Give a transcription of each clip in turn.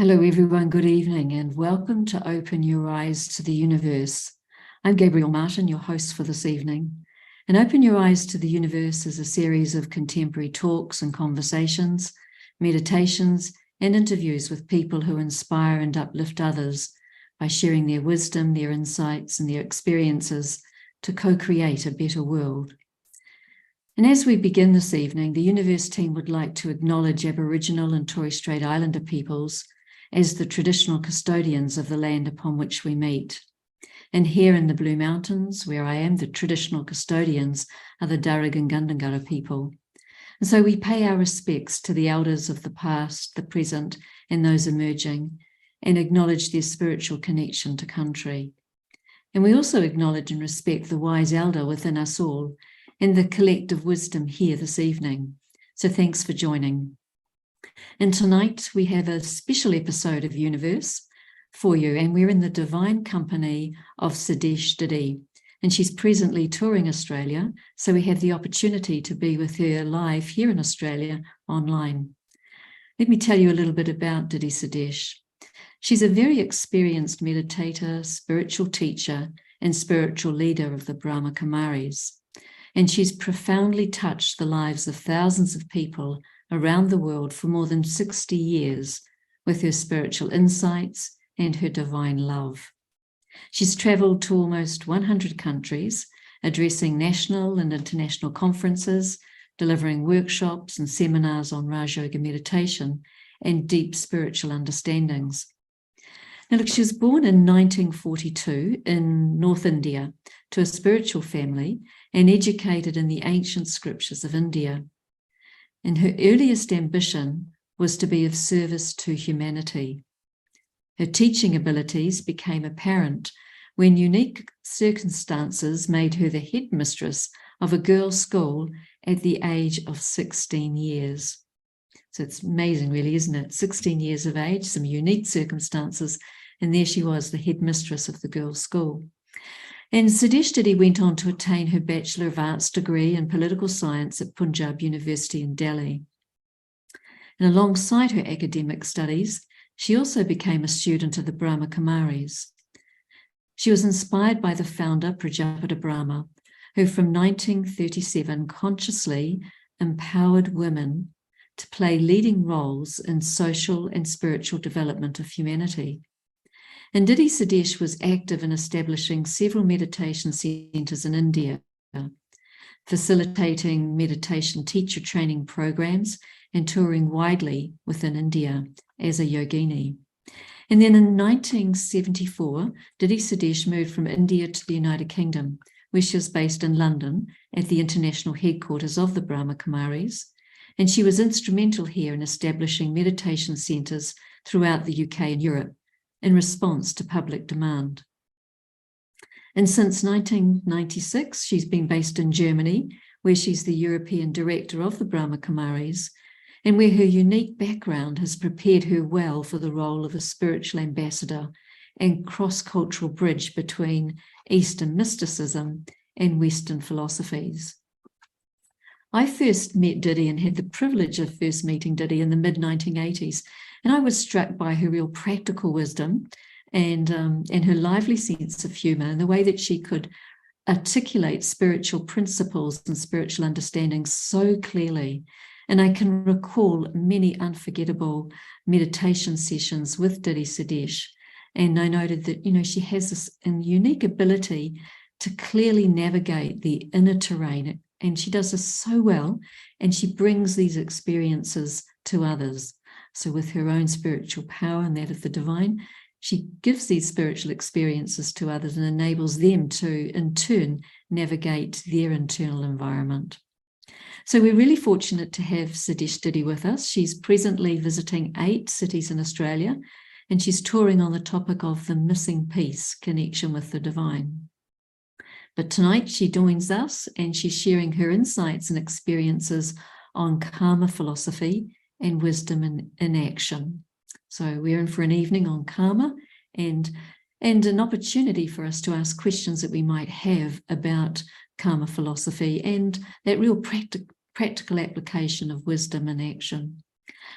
Hello, everyone. Good evening, and welcome to Open Your Eyes to the Universe. I'm Gabrielle Martin, your host for this evening. And Open Your Eyes to the Universe is a series of contemporary talks and conversations, meditations, and interviews with people who inspire and uplift others by sharing their wisdom, their insights, and their experiences to co-create a better world. And as we begin this evening, the Universe team would like to acknowledge Aboriginal and Torres Strait Islander peoples as the traditional custodians of the land upon which we meet. And here in the Blue Mountains, where I am, the traditional custodians are the Darug and Gundungurra people. And so we pay our respects to the elders of the past, the present, and those emerging, and acknowledge their spiritual connection to country. And we also acknowledge and respect the wise elder within us all and the collective wisdom here this evening. So thanks for joining. And tonight we have a special episode of Youniverse for you, and we're in the divine company of Sudesh Didi, and she's presently touring Australia, so we have the opportunity to be with her live here in Australia online. Let me tell you a little bit about Didi Sudesh. She's a very experienced meditator, spiritual teacher, and spiritual leader of the Brahma Kumaris, and she's profoundly touched the lives of thousands of people around the world for more than 60 years with her spiritual insights and her divine love. She's travelled to almost 100 countries, addressing national and international conferences, delivering workshops and seminars on Raj Yoga meditation and deep spiritual understandings. Now, look, she was born in 1942 in North India to a spiritual family and educated in the ancient scriptures of India. And her earliest ambition was to be of service to humanity. Her teaching abilities became apparent when unique circumstances made her the headmistress of a girls' school at the age of 16 years. So it's amazing, really, isn't it? 16 years of age, some unique circumstances, and there she was, the headmistress of the girls' school. And Sudesh Didi went on to attain her Bachelor of Arts degree in Political Science at Punjab University in Delhi. And alongside her academic studies, she also became a student of the Brahma Kumaris. She was inspired by the founder, Prajapati Brahma, who from 1937 consciously empowered women to play leading roles in social and spiritual development of humanity. And Didi Sudesh was active in establishing several meditation centers in India, facilitating meditation teacher training programs and touring widely within India as a yogini. And then in 1974, Didi Sudesh moved from India to the United Kingdom, where she was based in London at the international headquarters of the Brahma Kumaris. And she was instrumental here in establishing meditation centers throughout the UK and Europe, in response to public demand. And since 1996, she's been based in Germany, where she's the European director of the Brahma Kumaris, and where her unique background has prepared her well for the role of a spiritual ambassador and cross-cultural bridge between Eastern mysticism and Western philosophies. I first met Didi and had the privilege of first meeting Didi in the mid-1980s, and I was struck by her real practical wisdom and her lively sense of humour and the way that she could articulate spiritual principles and spiritual understanding so clearly. And I can recall many unforgettable meditation sessions with Didi Sudesh, and I noted that, she has this unique ability to clearly navigate the inner terrain, and she does this so well, and she brings these experiences to others. So with her own spiritual power and that of the divine, she gives these spiritual experiences to others and enables them to, in turn, navigate their internal environment. So we're really fortunate to have Sudesh Didi with us. She's presently visiting 8 cities in Australia, and she's touring on the topic of the missing piece, connection with the divine. But tonight she joins us and she's sharing her insights and experiences on karma philosophy and wisdom in action. So we're in for an evening on karma and an opportunity for us to ask questions that we might have about karma philosophy and that real practical application of wisdom in action.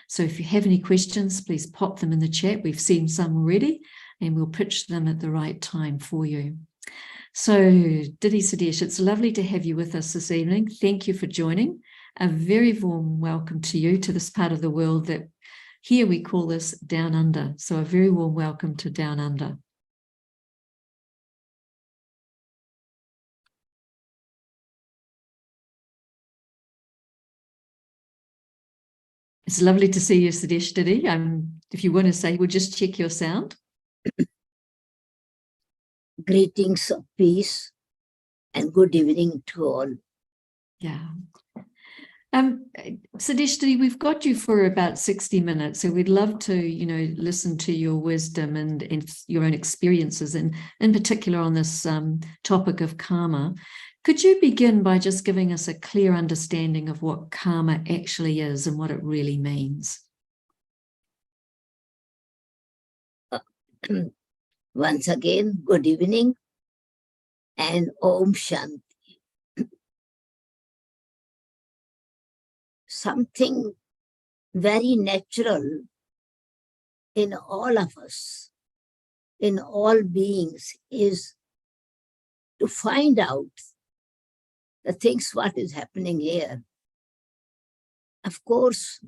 So if you have any questions, please pop them in the chat. We've seen some already, and we'll pitch them at the right time for you. So, Didi, Sudesh, it's lovely to have you with us this evening. Thank you for joining. A very warm welcome to you to this part of the world that here we call this Down Under. So a very warm welcome to Down Under. It's lovely to see you, Sudesh, Didi. If you want to say, we'll just check your sound. Greetings of peace and good evening to all. Yeah. Sudesh, we've got you for about 60 minutes, so we'd love to, listen to your wisdom and your own experiences, and in particular on this topic of karma. Could you begin by just giving us a clear understanding of what karma actually is and what it really means? Once again, good evening and Om Shanti. Something very natural in all of us, in all beings, is to find out the things what is happening here. Of course,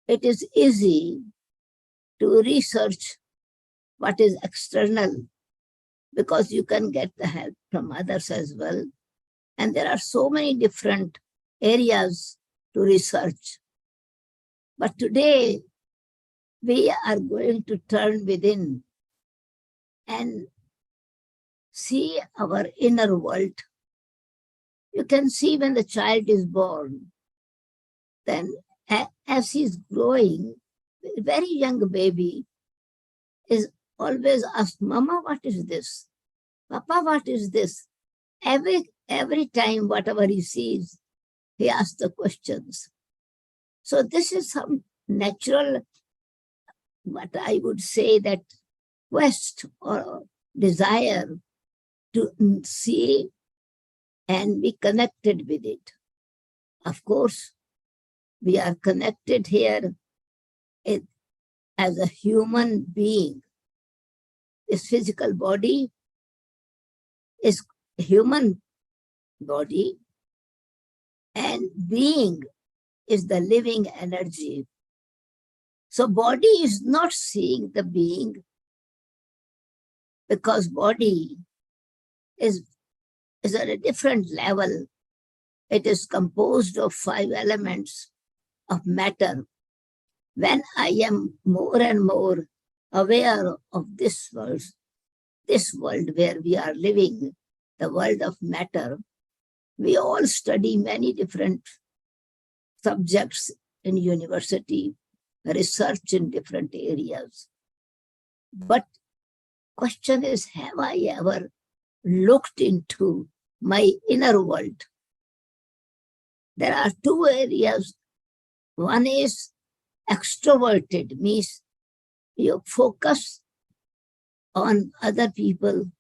it is easy to research what is external because you can get the help from others as well. And there are so many different areas to research. But today, we are going to turn within and see our inner world. You can see when the child is born, then as he's growing, a very young baby is always asked, Mama, what is this? Papa, what is this? Every time, whatever he sees, he asks the questions. So this is some natural, what I would say, that quest or desire to see and be connected with it. Of course, we are connected here as a human being. This physical body is a human body, and being is the living energy. So body is not seeing the being, because body is at a different level. It is composed of 5 elements of matter. When I am more and more aware of this world where we are living, the world of matter, we all study many different subjects in university, research in different areas. But question is, have I ever looked into my inner world? There are 2 areas. One is extroverted, means you focus on other people,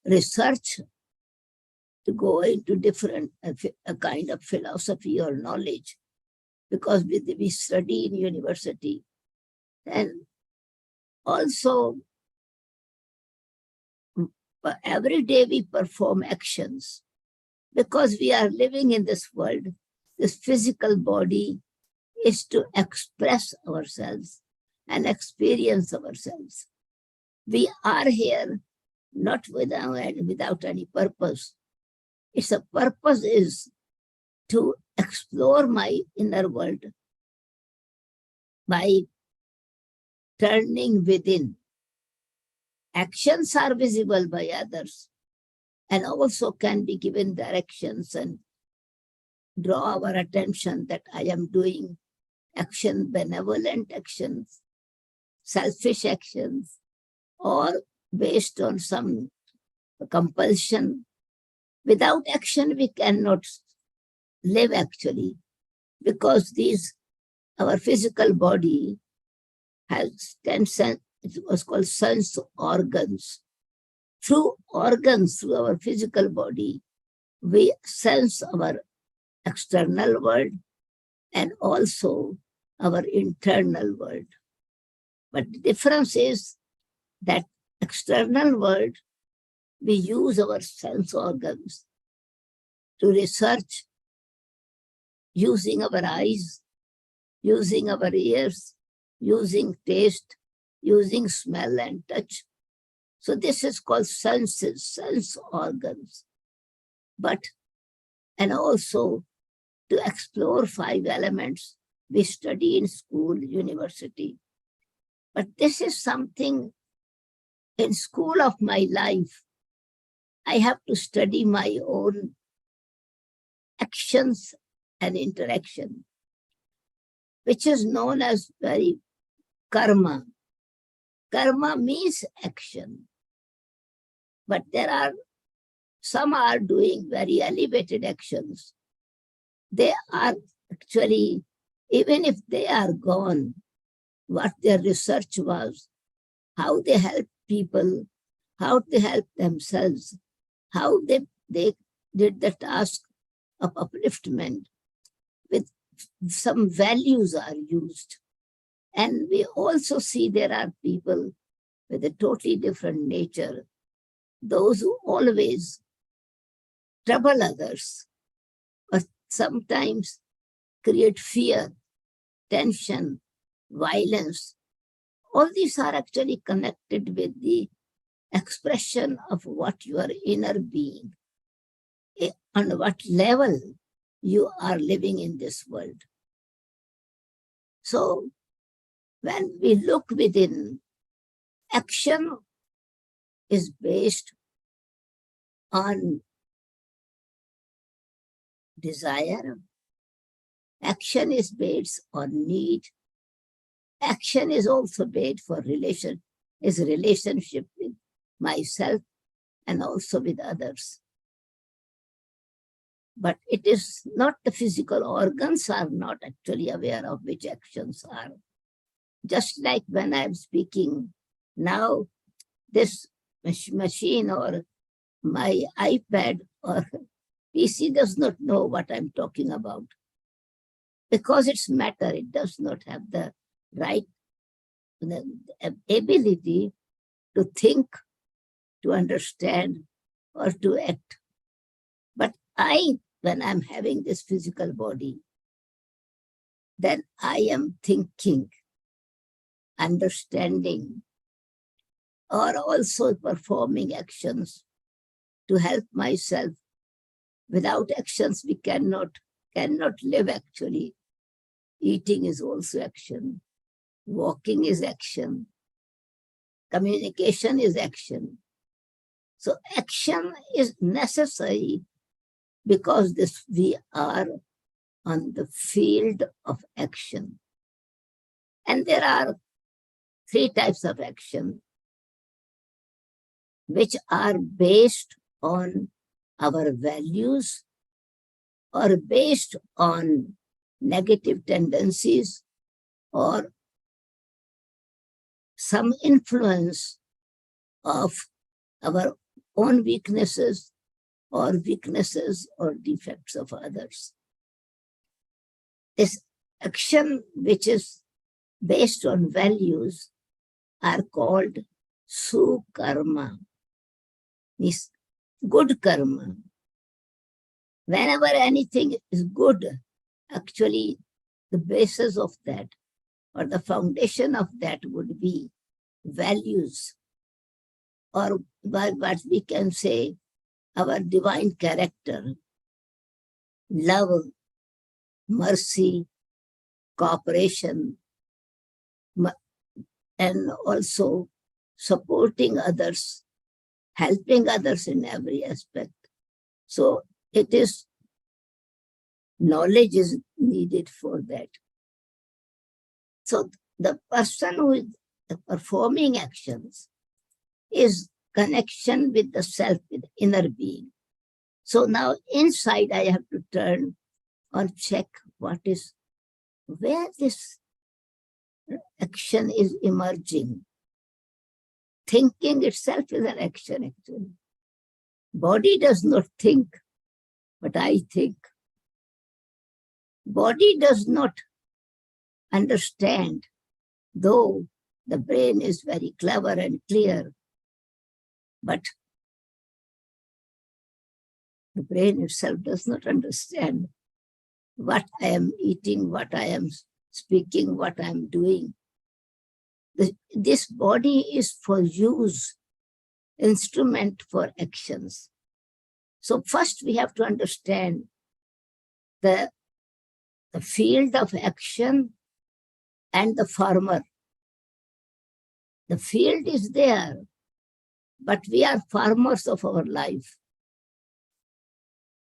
research to go into different a kind of philosophy or knowledge, because we study in university. And also, every day we perform actions, because we are living in this world. This physical body is to express ourselves and experience ourselves. We are here not without any purpose. Its purpose is to explore my inner world by turning within. Actions are visible by others and also can be given directions and draw our attention that I am doing action, benevolent actions, selfish actions, or based on some compulsion. Without action, we cannot live actually, because our physical body has 10 sense, it was called sense organs. Through organs, through our physical body, we sense our external world and also our internal world. But the difference is that external world, we use our sense organs to research using our eyes, using our ears, using taste, using smell and touch. So this is called senses, sense organs. And also to explore 5 elements we study in school, university. But this is something in school of my life. I have to study my own actions and interaction, which is known as very karma. Karma means action. But some are doing very elevated actions. They are actually, even if they are gone, what their research was, how they help people, how they help themselves, how they did the task of upliftment with some values are used. And we also see there are people with a totally different nature, those who always trouble others, or sometimes create fear, tension, violence. All these are actually connected with the expression of what your inner being, on what level you are living in this world. So when we look within, action is based on desire. Action is based on need. Action is also based for relationship with myself and also with others. But it is not the physical organs are not actually aware of which actions are. Just like when I'm speaking now, this machine or my iPad or PC does not know what I'm talking about. Because it's matter, it does not have the right the ability to think, to understand, or to act. But when I'm having this physical body, then I am thinking, understanding, or also performing actions to help myself. Without actions, we cannot live actually. Eating is also action. Walking is action. Communication is action. So action is necessary because we are on the field of action. And there are 3 types of action which are based on our values or based on negative tendencies or some influence of our own weaknesses or defects of others. This action which is based on values are called sukarma, means good karma. Whenever anything is good, actually the basis of that or the foundation of that would be values, or what we can say our divine character, love, mercy, cooperation, and also supporting others, helping others in every aspect. So it is, knowledge is needed for that. So the person who is performing actions is connection with the self, with inner being. So now inside I have to turn or check where this action is emerging. Thinking itself is an action actually. Body does not think, but I think. Body does not understand, though the brain is very clever and clear, but the brain itself does not understand what I am eating, what I am speaking, what I am doing. This body is for use, instrument for actions. So first we have to understand the field of action and the farmer. The field is there, but we are farmers of our life.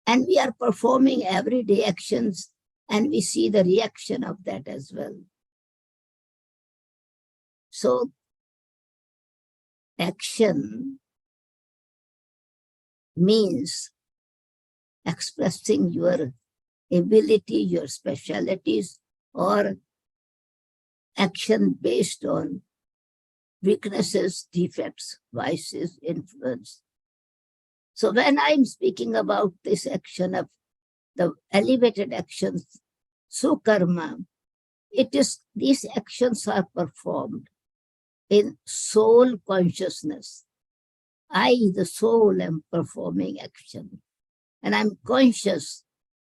And we are performing everyday actions, and we see the reaction of that as well. So action means expressing your ability, your specialities, or action based on weaknesses, defects, vices, influence. So when I'm speaking about this action of the elevated actions, sukarma, it is, these actions are performed in soul consciousness. I, the soul, am performing action. And I'm conscious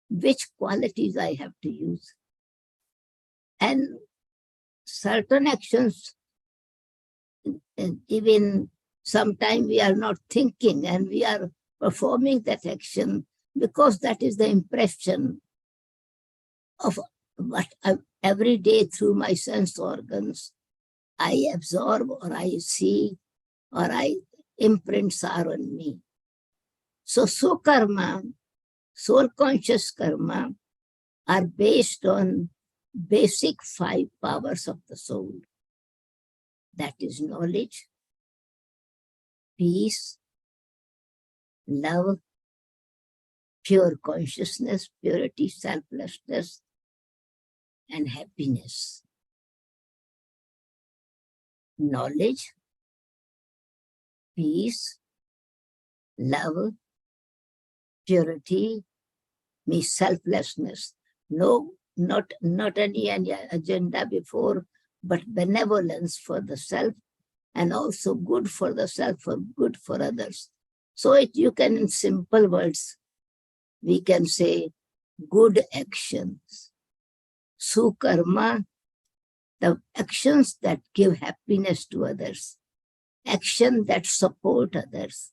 which qualities I have to use. And certain actions, even sometimes we are not thinking and we are performing that action because that is the impression of what every day through my sense organs I absorb or I see or I imprints are on me. So sukarma, soul conscious karma, are based on basic 5 powers of the soul. That is knowledge, peace, love, pure consciousness, purity, selflessness, and happiness. Knowledge, peace, love, purity, means selflessness. No, not any agenda before, but benevolence for the self, and also good for the self, for good for others. So you can, in simple words, we can say good actions. Sukarma, the actions that give happiness to others, action that support others,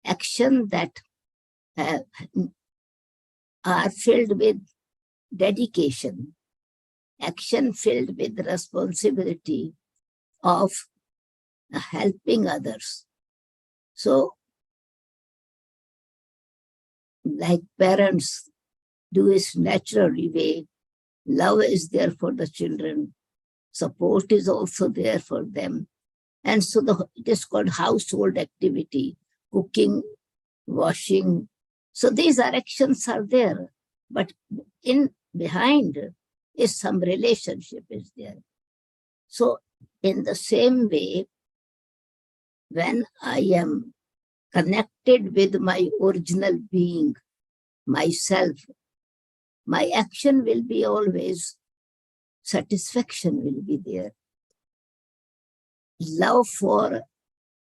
action that are filled with dedication, action filled with responsibility of helping others. So, like parents do is naturally way, love is there for the children, support is also there for them. And so it is called household activity, cooking, washing. So these actions are there, but in behind is some relationship is there. So in the same way, when I am connected with my original being, myself, my action will be always, satisfaction will be there. Love for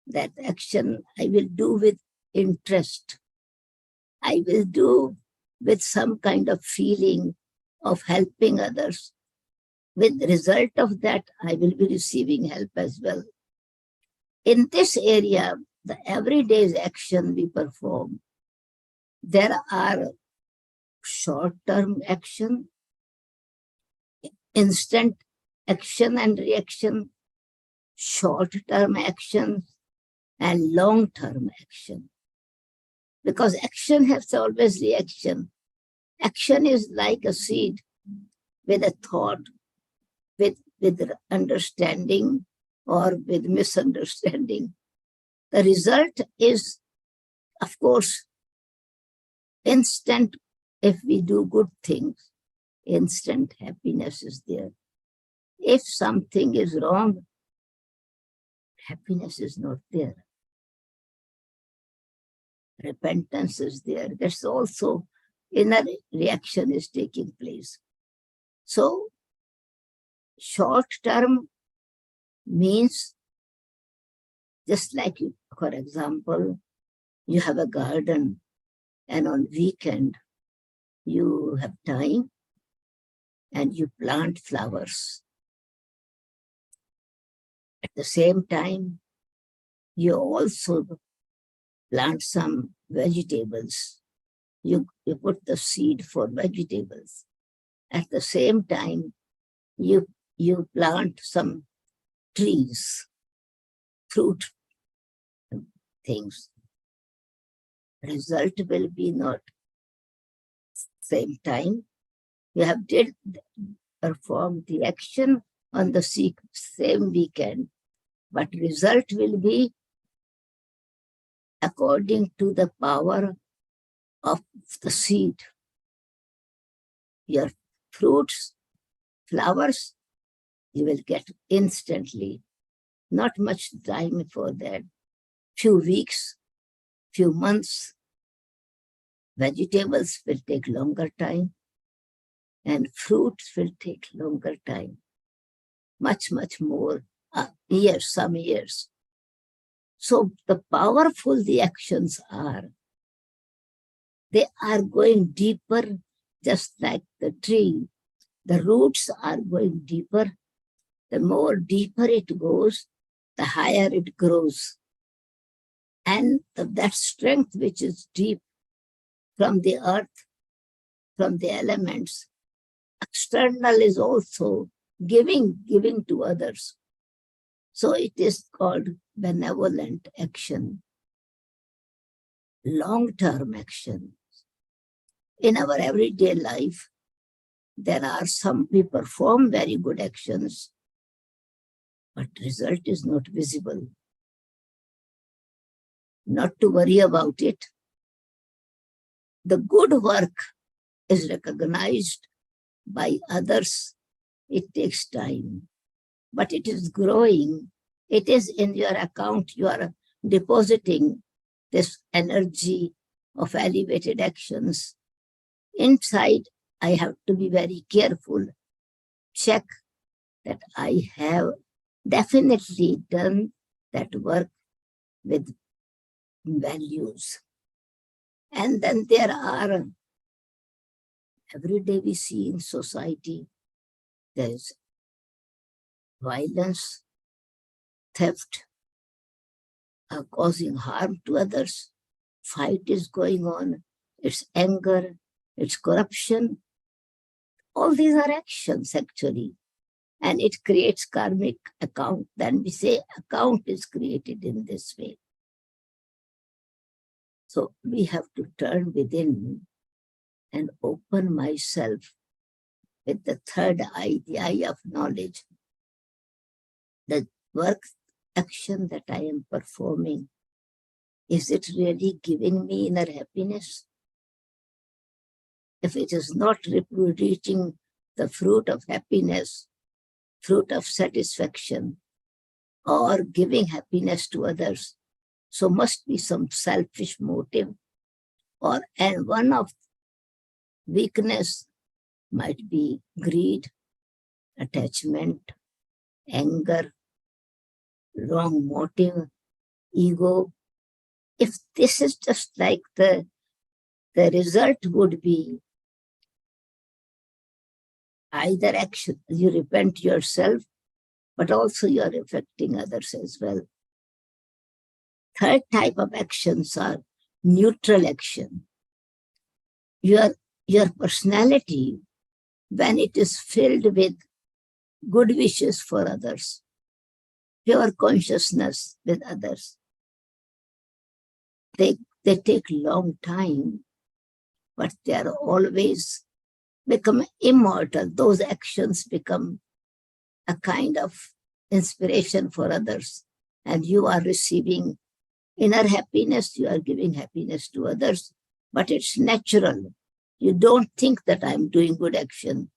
that action I will do with interest. I will do with some kind of feeling of helping others. With the result of that, I will be receiving help as well. In this area, the everyday action we perform, there are short-term action, instant action and reaction, short-term action, and long-term action. Because action has always reaction. Action is like a seed with a thought, with understanding or with misunderstanding. The result is, of course, instant. If we do good things, instant happiness is there. If something is wrong, happiness is not there. Repentance is there. That's also inner reaction is taking place. So Short term means just like, for example, you have a garden and on weekend you have time and you plant flowers. At the same time, you also plant some vegetables. You put the seed for vegetables. At the same time, you plant some trees, fruit things. Result will be not same time. You have did perform the action on the same weekend, but result will be according to the power of the seed. Your fruits, flowers, you will get instantly. Not much time for that. Few weeks, few months. Vegetables will take longer time and fruits will take longer time. Much, much more years, some years. So the powerful the actions are, they are going deeper, just like the tree. The roots are going deeper. The more deeper it goes, the higher it grows. And that strength which is deep from the earth, from the elements, external is also giving to others. So it is called benevolent action, long-term action. In our everyday life, there are some we perform very good actions, but result is not visible. Not to worry about it. The good work is recognized by others. It takes time, but it is growing. It is in your account. You are depositing this energy of elevated actions. Inside, I have to be very careful. Check that I have definitely done that work with values. And then there are, every day we see in society, there is violence, theft, causing harm to others. Fight is going on. It's anger, it's corruption. All these are actions actually. And it creates karmic account. Then we say account is created in this way. So we have to turn within and open myself with the third eye, the eye of knowledge. The work action that I am performing, is it really giving me inner happiness? If it is not reaching the fruit of happiness, fruit of satisfaction, or giving happiness to others, so must be some selfish motive, and one of weakness might be greed, attachment, anger, wrong motive, ego. If this is just like the result would be either action, you repent yourself, but also you are affecting others as well. Third type of actions are neutral action. Your personality, when it is filled with good wishes for others, pure consciousness with others, they take long time, but they are always become immortal. Those actions become a kind of inspiration for others, and you are receiving inner happiness, you are giving happiness to others, but it's natural. You don't think that I'm doing good action,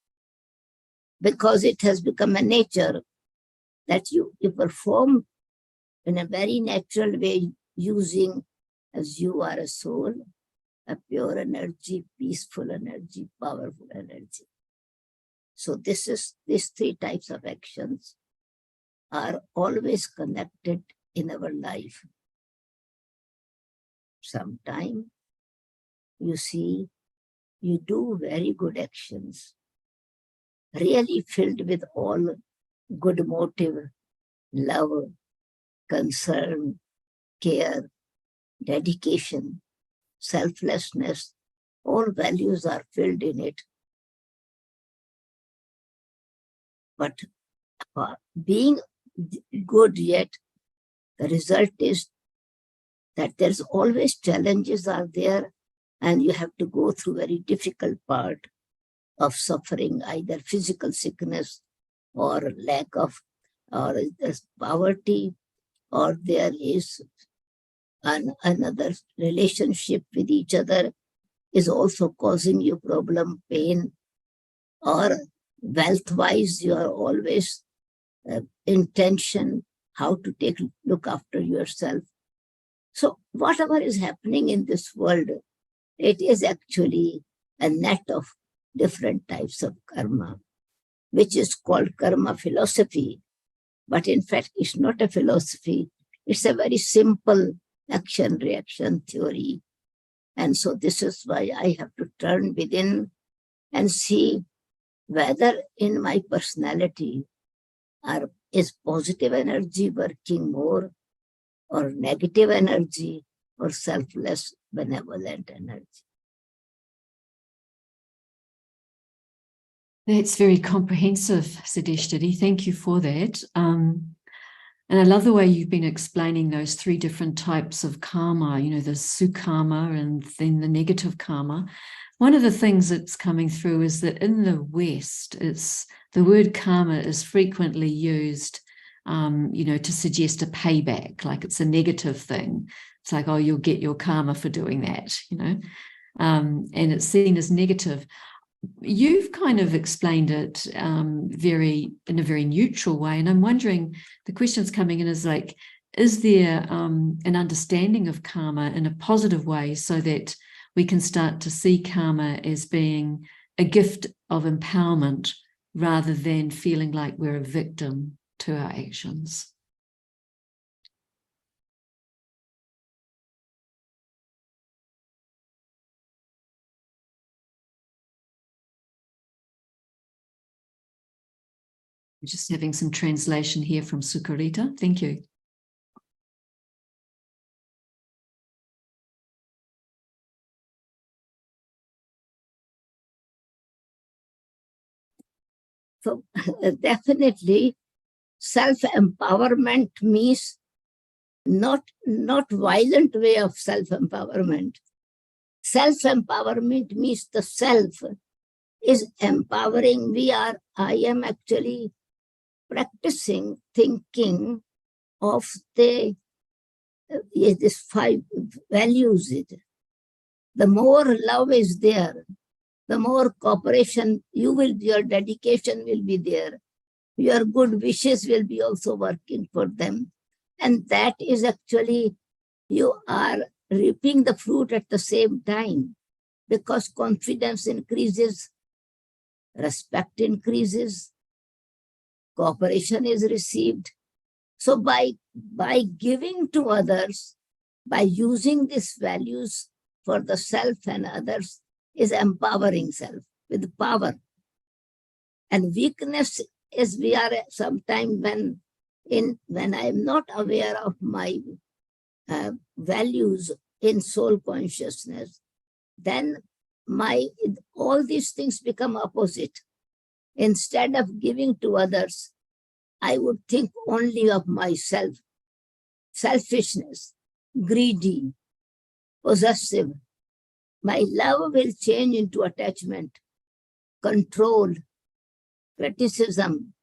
because it has become a nature that you perform in a very natural way, using, as you are a soul, a pure energy, peaceful energy, powerful energy. So these three types of actions are always connected in our life. Sometimes you see, you do very good actions, really filled with all good motive, love, concern, care, dedication, selflessness, all values are filled in it. But being good yet, the result is that there's always challenges are there, and you have to go through very difficult part of suffering, either physical sickness or lack of, or there's poverty, or there is another relationship with each other is also causing you problem, pain, or wealth-wise you are always in tension, how to look after yourself. So whatever is happening in this world, it is actually a net of different types of karma, which is called karma philosophy. But in fact, it's not a philosophy. It's a very simple action-reaction theory. And so this is why I have to turn within and see whether in my personality is positive energy working more, or negative energy, or selfless, benevolent energy. That's very comprehensive, Sudesh Didi. Thank you for that. And I love the way you've been explaining those three different types of karma, you know, the sukarma and then the negative karma. One of the things that's coming through is that in the West, the word karma is frequently used, you know, to suggest a payback, like it's a negative thing. It's like, oh, you'll get your karma for doing that, you know, and it's seen as negative. You've kind of explained it in a very neutral way. And I'm wondering, the questions coming in is like, is there an understanding of karma in a positive way so that we can start to see karma as being a gift of empowerment rather than feeling like we're a victim to our actions? Just having some translation here from Sukarita. Thank you. So definitely self-empowerment means not violent way of self-empowerment. Self-empowerment means the self is empowering. I am actually practicing thinking of these 5 values. The more love is there, the more cooperation your dedication will be there. Your good wishes will be also working for them. And that is actually, you are reaping the fruit at the same time, because confidence increases, respect increases, cooperation is received. So by giving to others, by using these values for the self and others, is empowering self with power. And weakness is we are sometimes when I am not aware of my values in soul consciousness, then all these things become opposite. Instead of giving to others, I would think only of myself. Selfishness, greedy, possessive. My love will change into attachment, control, criticism.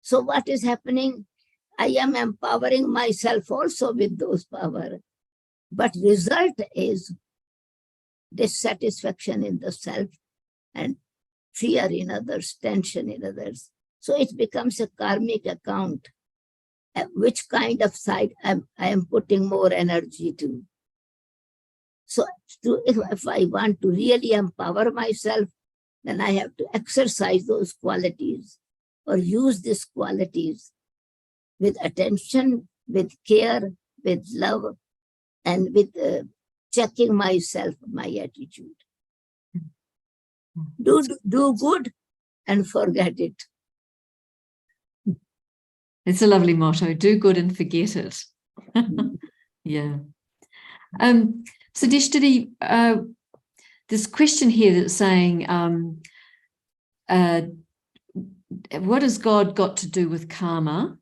So what is happening? I am empowering myself also with those power. But result is dissatisfaction in the self and fear in others, tension in others. So it becomes a karmic account. Which kind of side I am putting more energy to. So if I want to really empower myself, then I have to exercise those qualities or use these qualities with attention, with care, with love, and with checking myself, my attitude. Do good and forget it. It's a lovely motto. Do good and forget it. Yeah. Sudesh, Didi, this question here that's saying, what has God got to do with karma?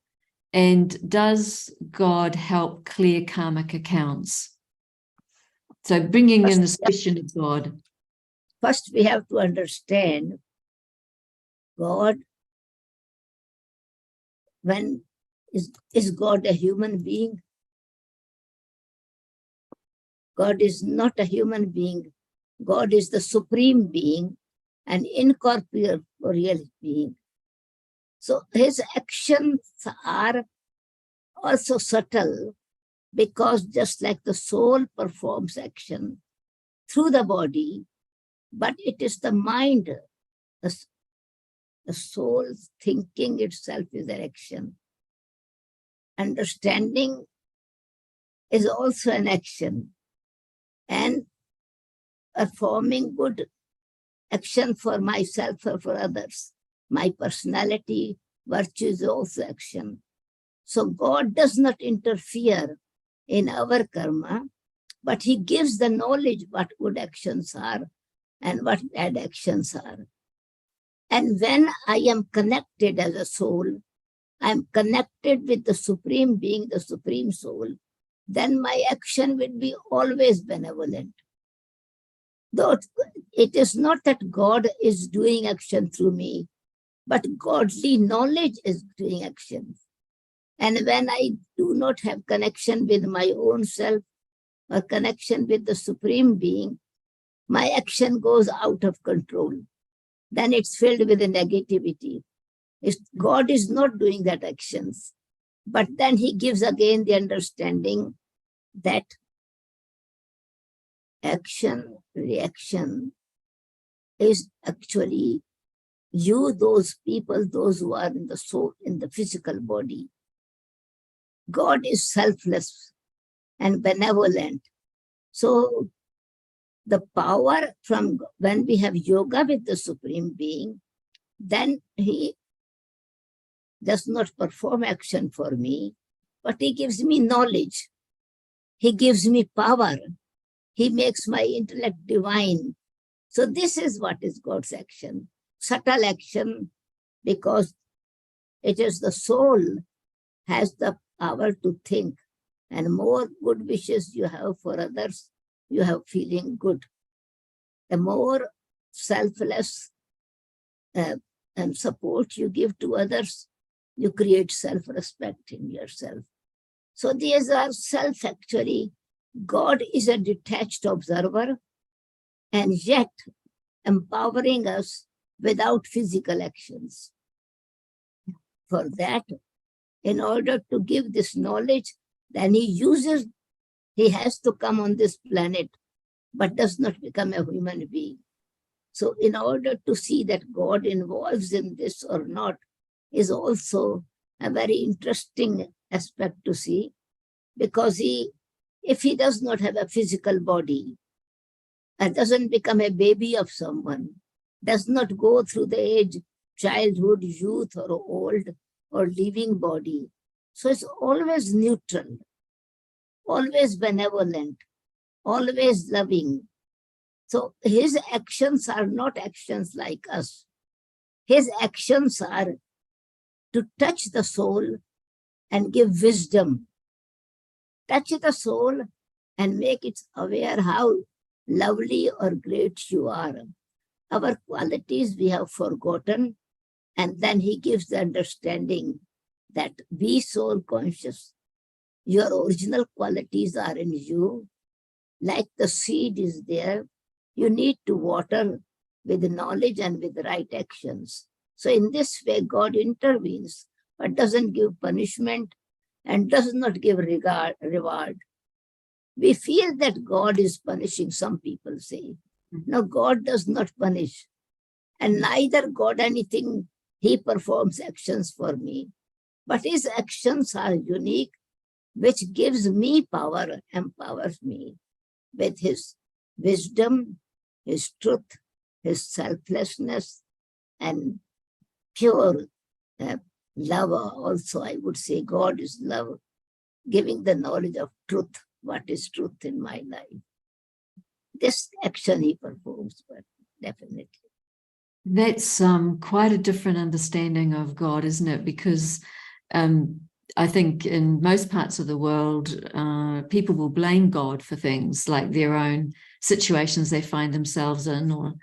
And does God help clear karmic accounts? So bringing in this question of God. First, we have to understand God. When is God a human being? God is not a human being. God is the supreme being, an incorporeal being. So his actions are also subtle, because just like the soul performs action through the body, but it is the mind, the soul's thinking itself is an action. Understanding is also an action, and performing good action for myself or for others. My personality, virtue is also action. So God does not interfere in our karma, but he gives the knowledge what good actions are and what bad actions are. And when I am connected as a soul, I am connected with the Supreme Being, the Supreme Soul, then my action will be always benevolent. Though it is not that God is doing action through me, but godly knowledge is doing action. And when I do not have connection with my own self or connection with the Supreme Being, my action goes out of control. Then it's filled with a negativity. God is not doing that actions. But then he gives again the understanding that action, reaction is actually you, those people, those who are in the soul, in the physical body. God is selfless and benevolent. So the power from when we have yoga with the Supreme Being, then he does not perform action for me, but he gives me knowledge. He gives me power. He makes my intellect divine. So this is what is God's action. Subtle action, because it is the soul has the power to think, and more good wishes you have for others, you have feeling good. The more selfless and support you give to others, you create self-respect in yourself. So these are self actually. God is a detached observer, and yet empowering us without physical actions. For that, in order to give this knowledge, then he has to come on this planet, but does not become a human being. So in order to see that God involves in this or not is also a very interesting aspect to see, because if he does not have a physical body, and doesn't become a baby of someone, does not go through the age, childhood, youth, or old, or living body. So it's always neutral, always benevolent, always loving. So his actions are not actions like us. His actions are to touch the soul and give wisdom. Touch the soul and make it aware how lovely or great you are. Our qualities we have forgotten, and then he gives the understanding that be soul conscious. Your original qualities are in you. Like the seed is there, you need to water with knowledge and with right actions. So in this way, God intervenes, but doesn't give punishment and does not give reward. We feel that God is punishing, some people say. No, God does not punish. And neither God anything, he performs actions for me. But his actions are unique, which gives me power, empowers me with his wisdom, his truth, his selflessness, and pure love. Also, I would say God is love, giving the knowledge of truth, what is truth in my life. This action he performs, but definitely. That's quite a different understanding of God, isn't it? Because I think in most parts of the world, people will blame God for things like their own situations they find themselves in, or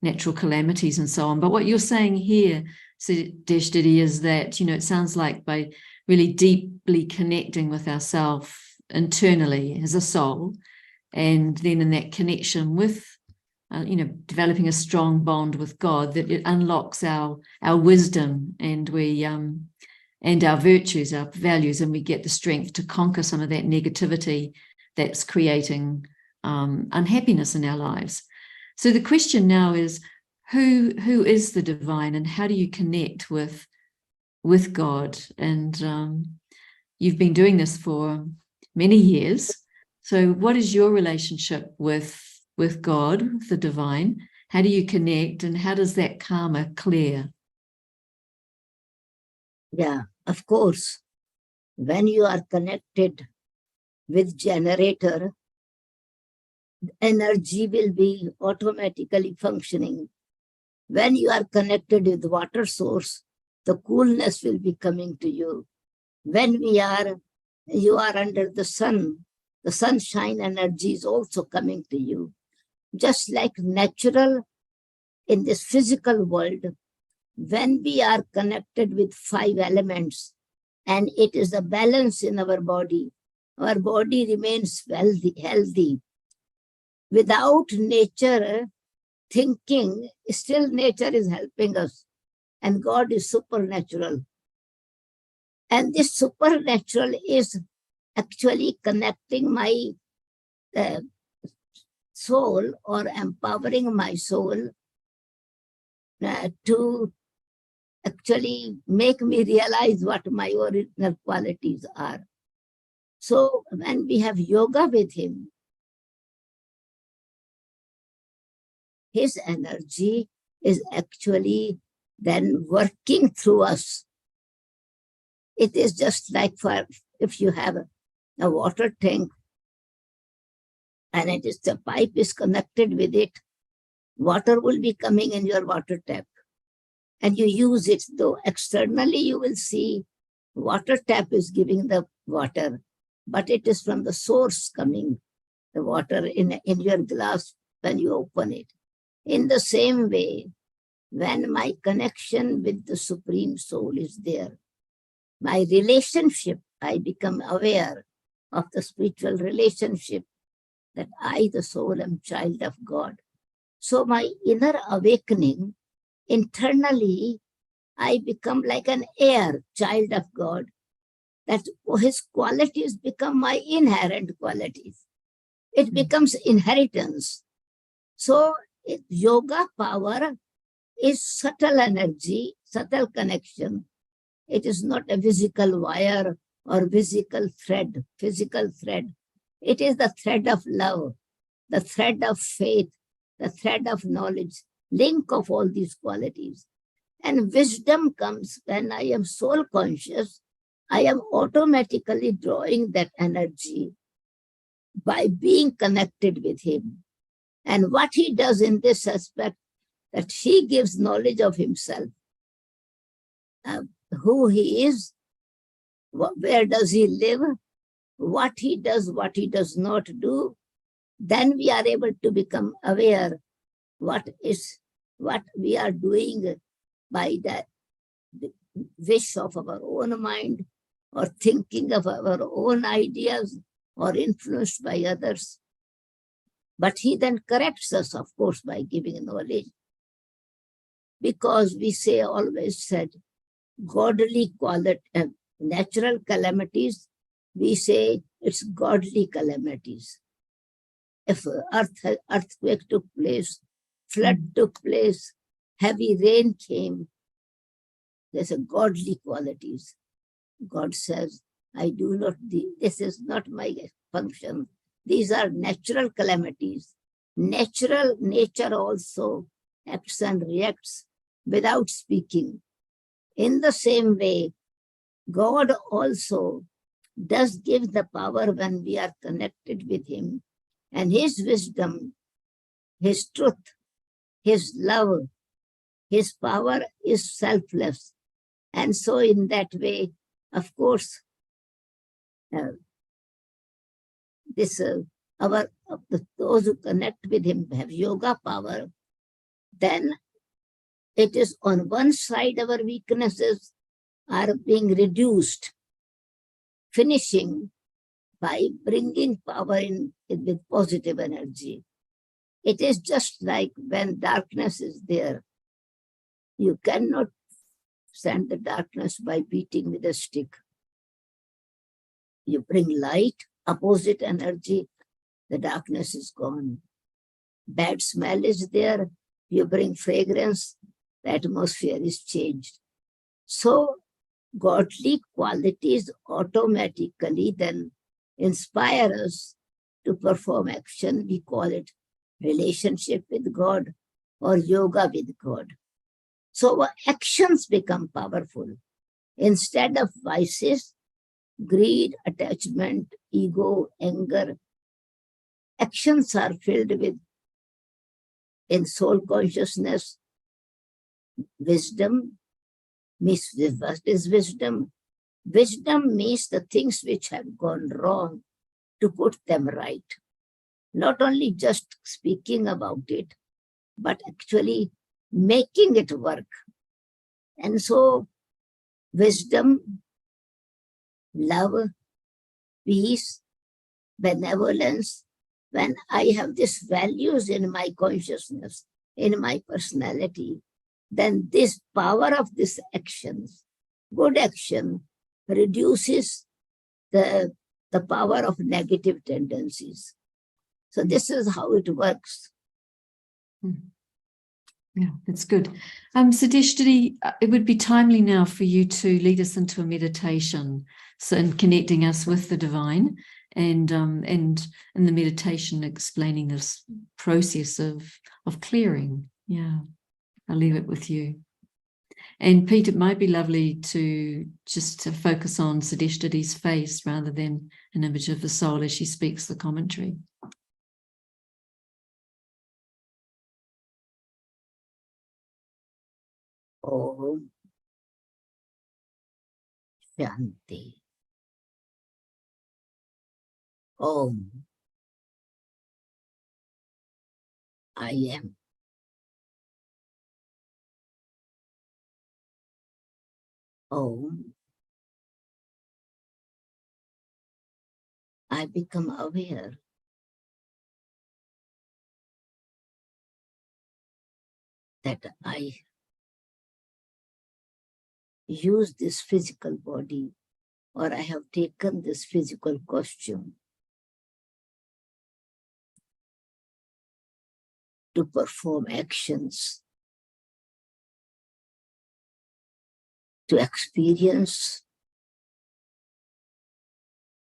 natural calamities and so on. But what you're saying here, Sudesh, Didi, is that, it sounds like by really deeply connecting with ourselves internally as a soul, and then in that connection with developing a strong bond with God, that it unlocks our wisdom, and we and our virtues, our values, and we get the strength to conquer some of that negativity that's creating unhappiness in our lives. So the question now is, who is the divine, and how do you connect with God? And you've been doing this for many years. So what is your relationship with God, the divine? How do you connect, and how does that karma clear? Yeah, of course. When you are connected with generator, energy will be automatically functioning. When you are connected with water source, the coolness will be coming to you. When you are under the sunshine energy is also coming to you. Just like natural in this physical world, when we are connected with 5 elements, and it is a balance in our body remains healthy. Without nature thinking, still nature is helping us, and God is supernatural. And this supernatural is actually connecting my soul, or empowering my soul to actually make me realize what my original qualities are. So when we have yoga with him, his energy is actually then working through us. It is just like if you have a water tank, and the pipe is connected with it, water will be coming in your water tap, and you use it. Though externally you will see water tap is giving the water, but it is from the source coming, the water in your glass when you open it. In the same way, when my connection with the Supreme Soul is there, my relationship, I become aware of the spiritual relationship, that I, the soul, am child of God. So my inner awakening, internally, I become like an heir, child of God, that his qualities become my inherent qualities. It becomes inheritance. So yoga power is subtle energy, subtle connection. It is not a physical wire or physical thread. It is the thread of love, the thread of faith, the thread of knowledge, link of all these qualities. And wisdom comes when I am soul conscious. I am automatically drawing that energy by being connected with him. And what he does in this aspect, that he gives knowledge of himself, who he is, where does he live, what he does not do. Then we are able to become aware what we are doing by the wish of our own mind, or thinking of our own ideas, or influenced by others. But he then corrects us, of course, by giving knowledge. Because we always said, godly quality, natural calamities, we say it's godly calamities. If earthquake took place, flood took place, heavy rain came. There's a godly qualities. God says, I do not, this is not my function. These are natural calamities. Nature also acts and reacts without speaking. In the same way, God also does give the power when we are connected with Him. And His wisdom, His truth, His love, His power is selfless. And so in that way, of course, those who connect with Him have yoga power. Then it is on one side our weaknesses are being reduced, finishing by bringing power in with positive energy. It is just like when darkness is there. You cannot send the darkness by beating with a stick. You bring light, opposite energy, the darkness is gone. Bad smell is there, you bring fragrance, the atmosphere is changed. So godly qualities automatically then inspire us to perform action. We call it relationship with God or yoga with God. So our actions become powerful. Instead of vices, greed, attachment, ego, anger, actions are filled with, in soul consciousness, wisdom. What is wisdom? Wisdom means the things which have gone wrong, to put them right. Not only just speaking about it, but actually making it work. And so wisdom, love, peace, benevolence, when I have these values in my consciousness, in my personality, then this power of these actions, good action, reduces the power of negative tendencies. So this is how it works. Yeah, that's good. Sudesh, Didi, it would be timely now for you to lead us into a meditation, so in connecting us with the divine, and in the meditation explaining this process of clearing. Yeah, I'll leave it with you. And Pete, it might be lovely to just to focus on Sudesh Didi's face rather than an image of the soul as she speaks the commentary. Om Shanti. Om. I am. Om. I become aware that I use this physical body, or I have taken this physical costume to perform actions, to experience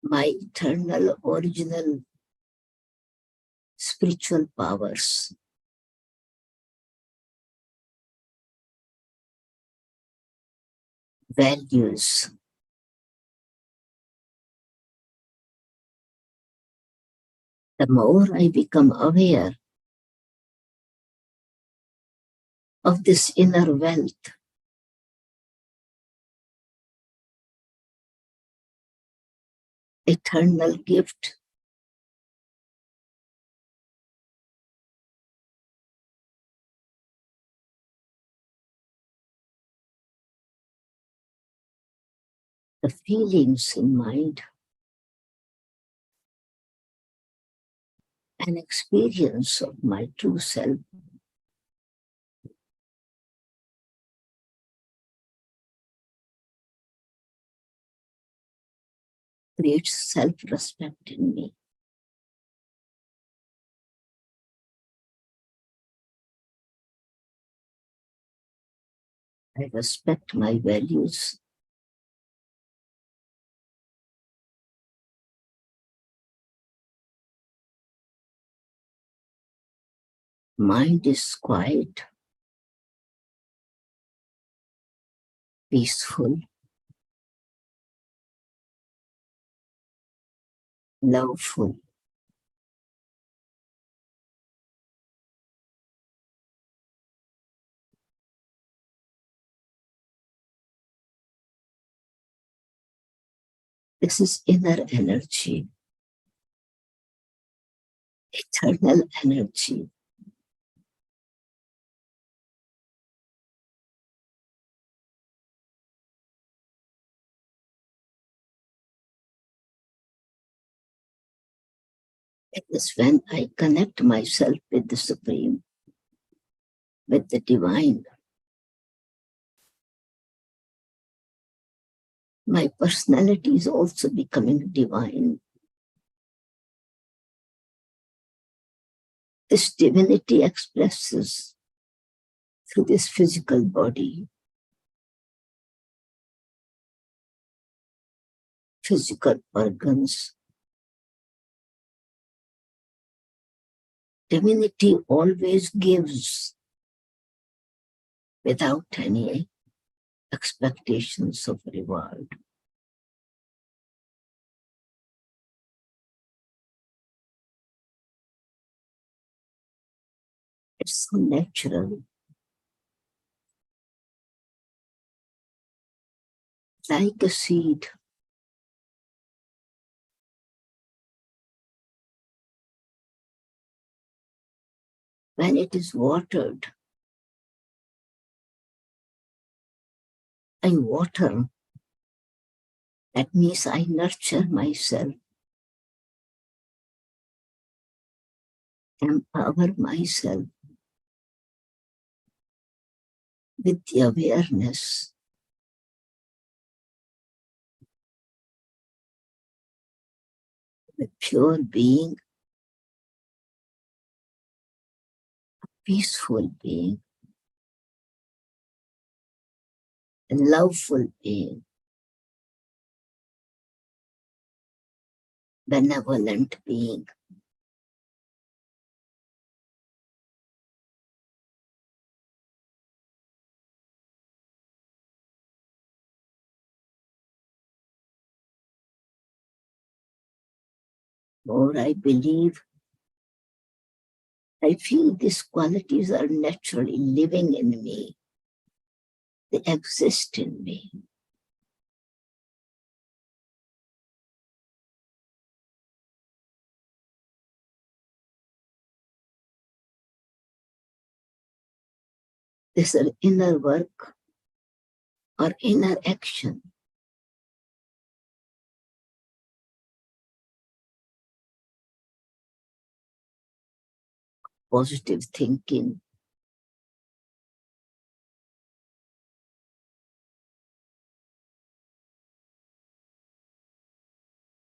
my eternal, original spiritual powers. Values. The more I become aware of this inner wealth, eternal gift, the feelings in mind, an experience of my true self, creates self-respect in me. I respect my values. Mind is quiet, peaceful, loveful. This is inner energy, eternal energy. It is when I connect myself with the Supreme, with the Divine. My personality is also becoming divine. This divinity expresses through this physical body, physical organs. Divinity always gives without any expectations of reward. It's so natural, like a seed. When it is watered, I water. That means I nurture myself, empower myself with the awareness the pure being, peaceful being, a loveful being, benevolent being. More I believe, I feel these qualities are naturally living in me. They exist in me. This is inner work or inner action. Positive thinking,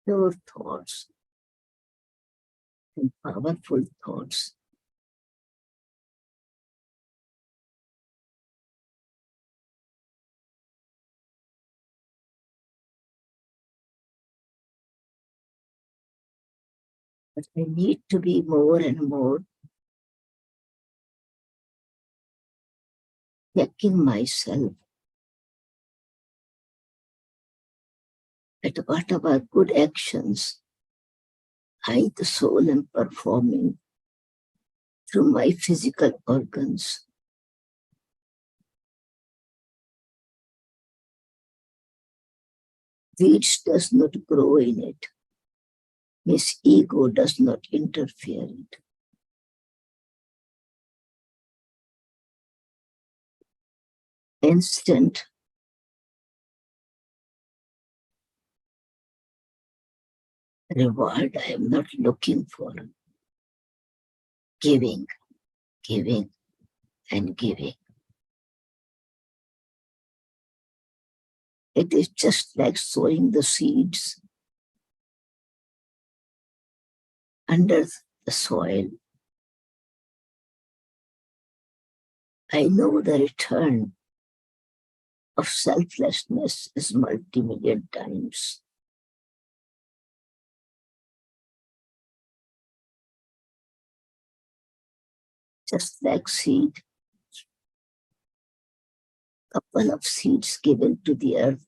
pure thoughts, and powerful thoughts. But I need to be more and more checking myself at whatever good actions I, the soul, am performing through my physical organs. Weeds does not grow in it. His ego does not interfere in it. Instant reward I am not looking for. Giving, giving, and giving. It is just like sowing the seeds under the soil. I know the return of selflessness is multi-million times. Just like seed, couple of seeds given to the earth,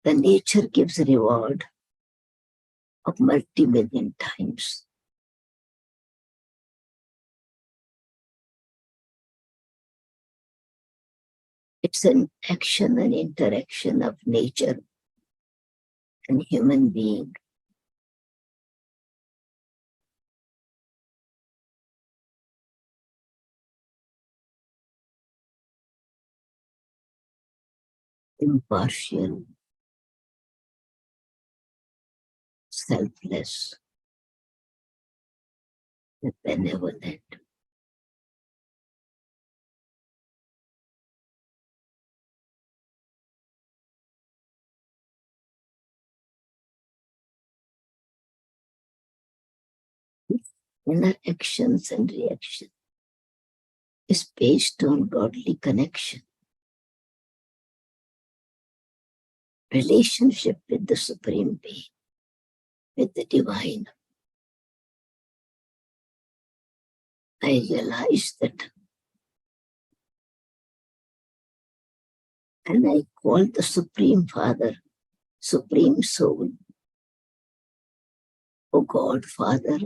the nature gives a reward of multi-million times. It's an action and interaction of nature and human being. Impartial, selfless, and benevolent. Inner actions and reaction is based on godly connection, relationship with the Supreme Being, with the Divine. I realize that, and I call the Supreme Father, Supreme Soul, O God Father.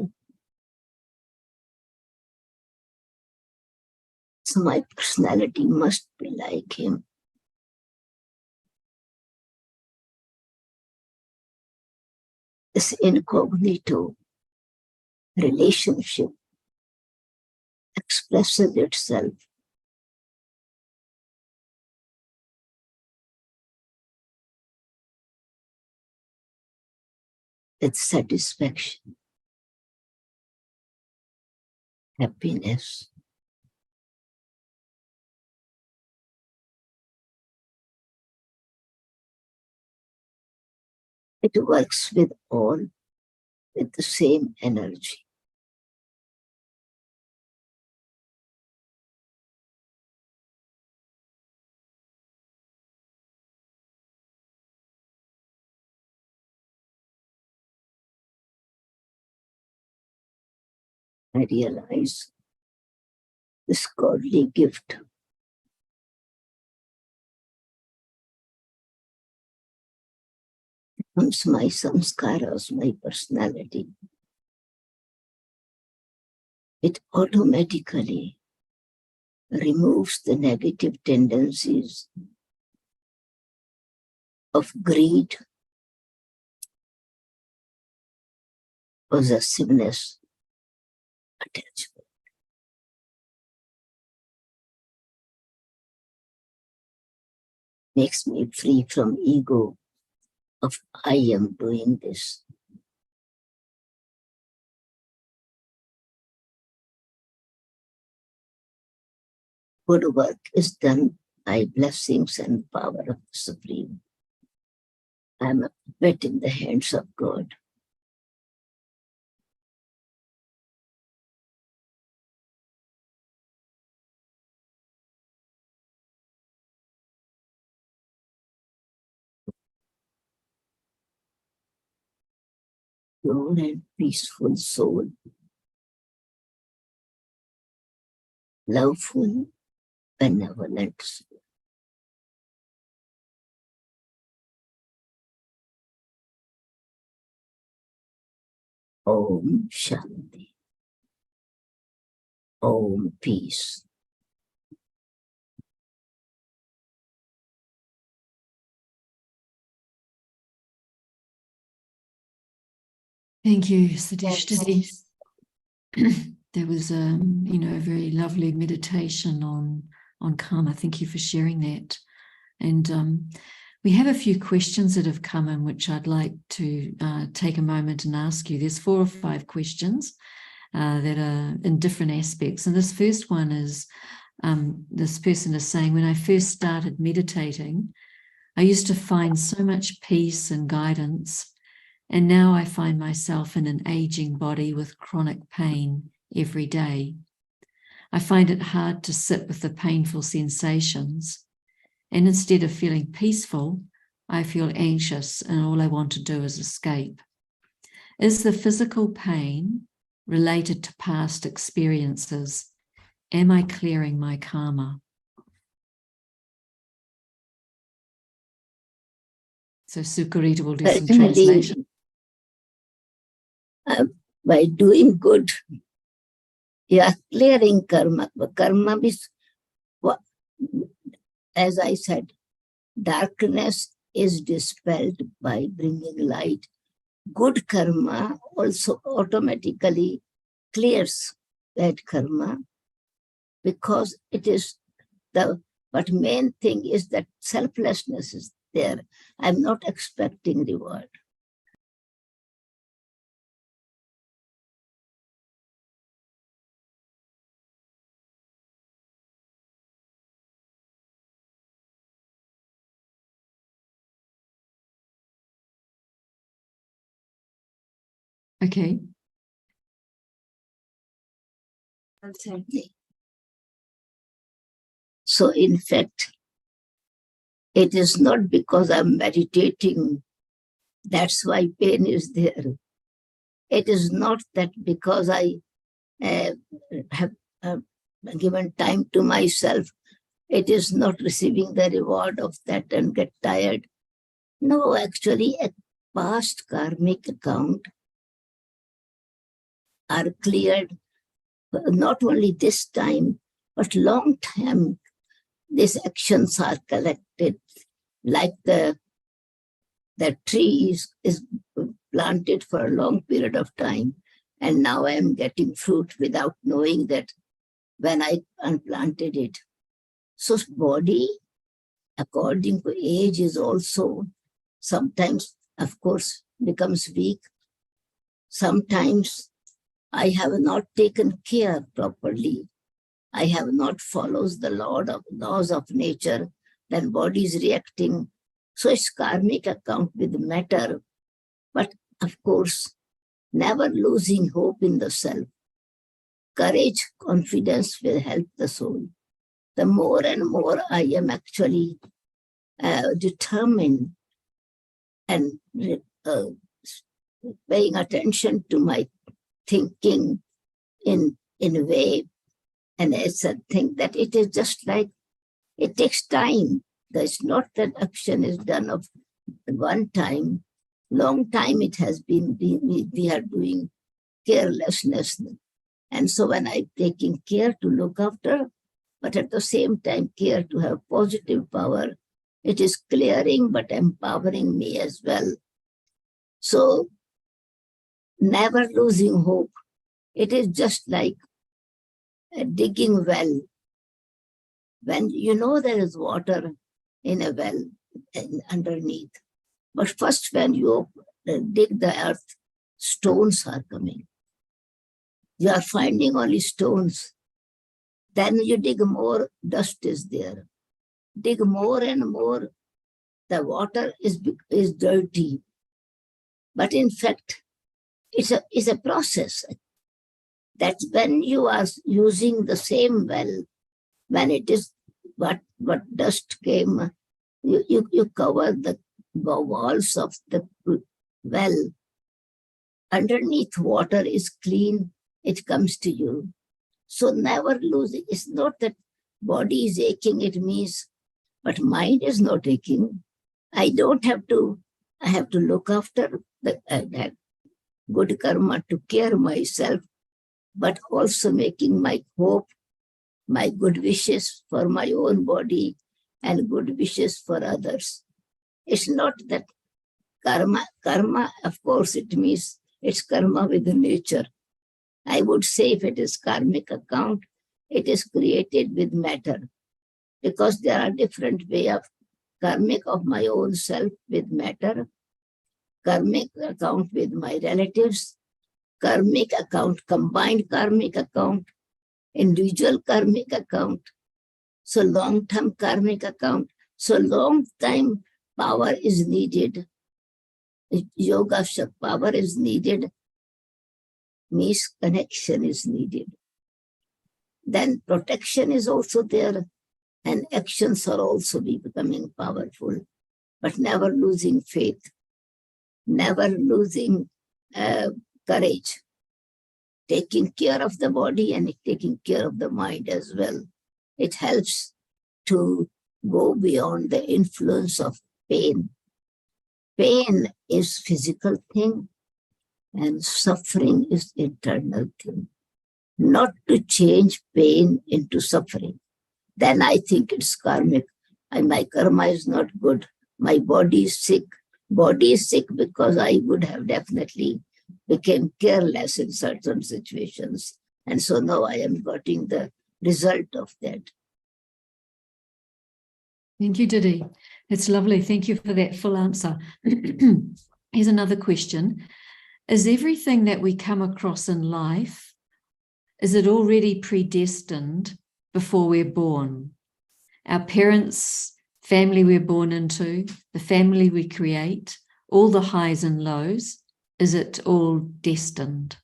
So my personality must be like him. This incognito relationship expresses itself with satisfaction, happiness. It works with all with the same energy. I realize this godly gift becomes my samskaras, my personality. It automatically removes the negative tendencies of greed, possessiveness, attachment. Makes me free from ego of I am doing this. Good work is done by blessings and power of the Supreme. I am a puppet in the hands of God. Pure and peaceful soul, loveful, benevolent soul. Om Shanti. Om Peace. Thank you, Sudesh. Didi. There was a very lovely meditation on karma. Thank you for sharing that. And we have a few questions that have come in, which I'd like to take a moment and ask you. There's 4 or 5 questions that are in different aspects. And this first one is, this person is saying, when I first started meditating, I used to find so much peace and guidance. And now I find myself in an aging body with chronic pain every day. I find it hard to sit with the painful sensations. And instead of feeling peaceful, I feel anxious and all I want to do is escape. Is the physical pain related to past experiences? Am I clearing my karma? So Sukarita will do some translation. By doing good, you are clearing karma. Karma is, as I said, darkness is dispelled by bringing light. Good karma also automatically clears that karma, because it is but main thing is that selflessness is there. I'm not expecting reward. Okay. So in fact, it is not because I'm meditating, that's why pain is there. It is not that because I have given time to myself, it is not receiving the reward of that and get tired. No, actually, a past karmic account are cleared, not only this time, but long time. These actions are collected, like the tree is planted for a long period of time, and now I am getting fruit without knowing that when I unplanted it. So body, according to age, is also sometimes, of course, becomes weak. Sometimes I have not taken care properly. I have not followed the laws of nature. Then body is reacting. So it's karmic account with matter. But of course, never losing hope in the self. Courage, confidence will help the soul. The more and more I am actually determined and paying attention to my thinking in a way, and it's a thing that it is just like, it takes time. There's not that action is done of one time. Long time it has been, we are doing carelessness. And so when I'm taking care to look after, but at the same time care to have positive power, it is clearing but empowering me as well. So never losing hope. It is just like digging well. When you know there is water in a well underneath, but first when you dig the earth, stones are coming. You are finding only stones. Then you dig more, dust is there. Dig more and more, the water is dirty. But in fact, it's a process. That's when you are using the same well, when it is what dust came, you cover the walls of the well. Underneath, water is clean, it comes to you. So never losing. It's not that body is aching, it means, but mind is not aching. I have to look after that good karma to care myself, but also making my hope, my good wishes for my own body and good wishes for others. It's not that karma, of course, it means it's karma with the nature. I would say if it is karmic account, it is created with matter, because there are different way of karmic of my own self with matter, karmic account with my relatives, karmic account, combined karmic account, individual karmic account, so long-term karmic account. So long-time power is needed. Yoga power is needed, means connection is needed. then protection is also there, and actions are also becoming powerful, but never losing faith, never losing courage, taking care of the body and taking care of the mind as well. It helps to go beyond the influence of pain. Pain is physical thing and suffering is internal thing. Not to change pain into suffering. Then I think it's karmic. My karma is not good. My body is sick. Body is sick because I would have definitely became careless in certain situations. And so now I am getting the result of that. Thank you, Didi. It's lovely. Thank you for that full answer. Here's another question. Is everything that we come across in life, is it already predestined before we're born? Our parents, family we're born into, the family we create, all the highs and lows, is it all destined?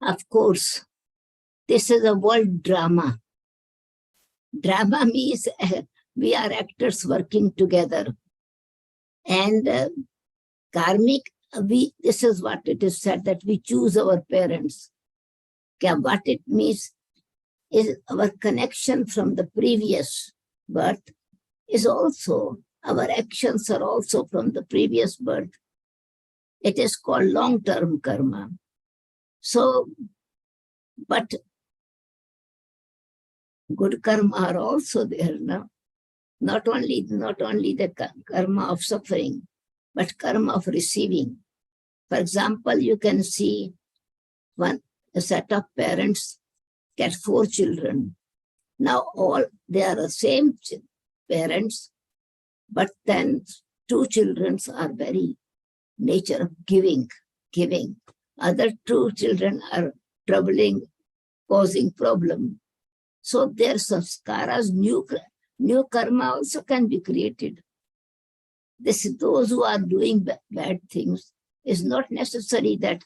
Of course, this is a world drama. Drama means we are actors working together. And karmic, this is what it is said, that we choose our parents. What it means is our connection from the previous birth is also, our actions are also from the previous birth. It is called long-term karma. So, but good karma are also there now. Not only the karma of suffering, but karma of receiving. For example, you can see a set of parents get 4 children. Now they are the same parents, but then 2 children are very nature of giving. Other 2 children are troubling, causing problem. So their samskaras, new karma also can be created. Those who are doing bad things, is not necessary that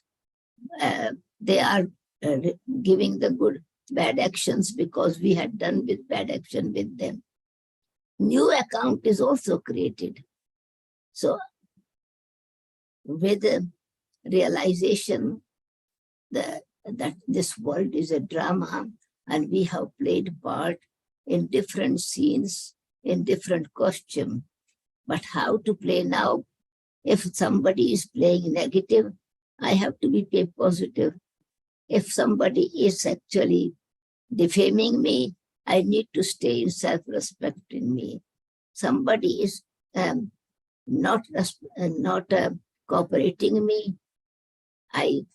they are giving the bad actions because we had done with bad action with them. New account is also created. So with the realization that this world is a drama and we have played part in different scenes, in different costume, but how to play now? If somebody is playing negative, I have to be positive. If somebody is actually defaming me, I need to stay in self-respect in me. Somebody is not cooperating me,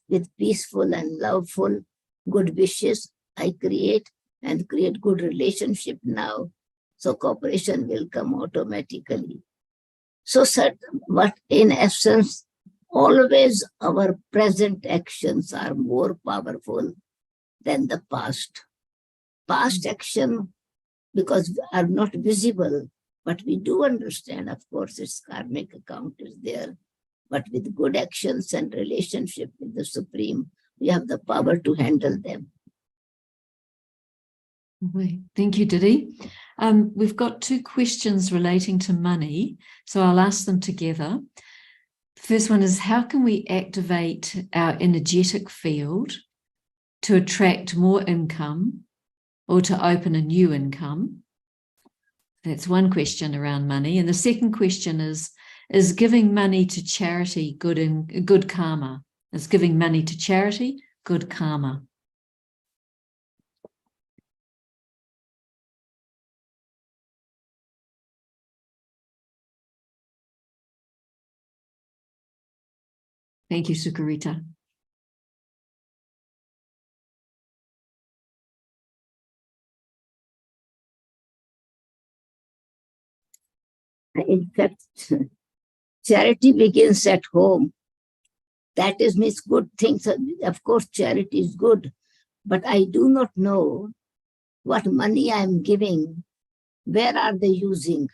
with peaceful and loveful, good wishes, I create good relationship now. So cooperation will come automatically. So but in essence, always our present actions are more powerful than the past. Past action, because are not visible, but we do understand, of course, its karmic account is there. But with good actions and relationship with the Supreme, we have the power to handle them. Thank you, Didi. We've got 2 questions relating to money, so I'll ask them together. The first one is, how can we activate our energetic field to attract more income or to open a new income? That's one question around money. And the second question is giving money to charity good karma? Is giving money to charity good karma? Thank you, Sukarita. In fact, charity begins at home. that is means good things. Of course, charity is good, but I do not know what money I am giving. Where are they using?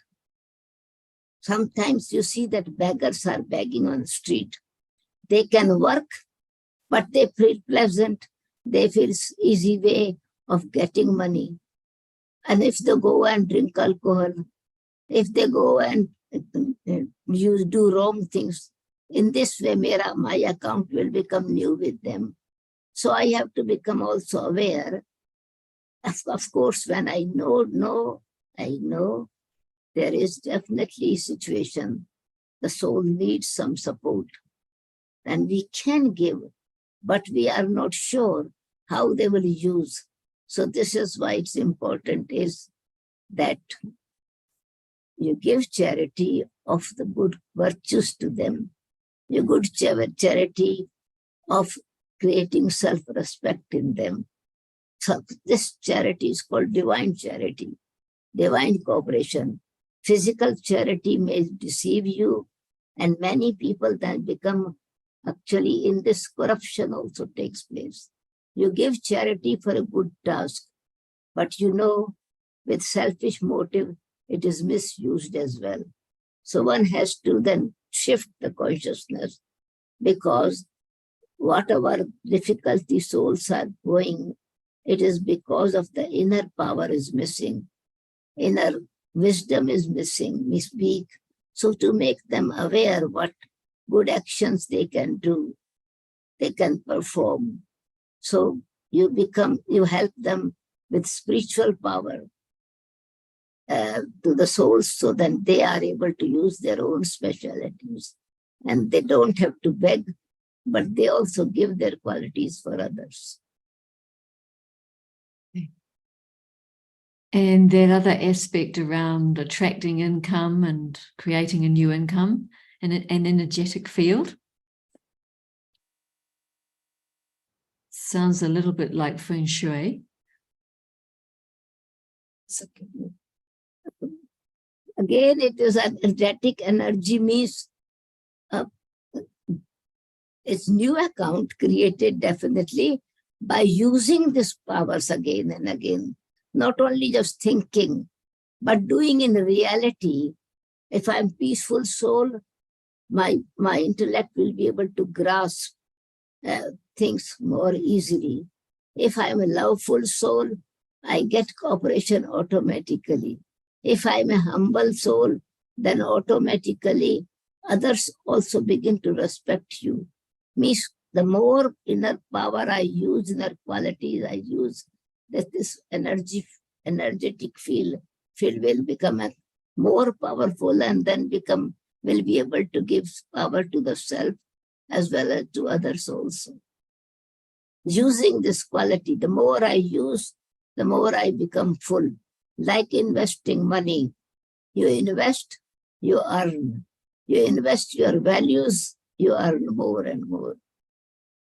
Sometimes you see that beggars are begging on the street. They can work, but they feel pleasant. They feel easy way of getting money. And if they go and drink alcohol, if they go and do wrong things, in this way, my account will become new with them. So I have to become also aware. Of course, when I know there is definitely a situation. The soul needs some support. And we can give, but we are not sure how they will use. So this is why it's important is that you give charity of the good virtues to them. You good charity of creating self-respect in them. So this charity is called divine charity, divine cooperation. Physical charity may deceive you, and many people then become actually in this corruption also takes place. You give charity for a good task, but you know, with selfish motive, it is misused as well. So one has to then shift the consciousness, because whatever difficulty souls are going, it is because of the inner power is missing, inner wisdom is missing, we speak. So to make them aware what good actions they can do, they can perform. So you help them with spiritual power to the souls, so that they are able to use their own specialities. And they don't have to beg, but they also give their qualities for others. And that other aspect around attracting income and creating a new income in an energetic field. Sounds a little bit like feng shui. Again, it is energetic. Energy means it's new account created definitely by using these powers again and again. Not only just thinking, but doing in reality. If I'm peaceful soul, my intellect will be able to grasp things more easily. If I'm a loveful soul, I get cooperation automatically. If I'm a humble soul, then automatically others also begin to respect you. Means the more inner power I use, inner qualities I use, that this energetic field will become more powerful, and then will be able to give power to the self as well as to others also. Using this quality, the more I use, the more I become full. Like investing money. You invest, you earn. You invest your values, you earn more and more.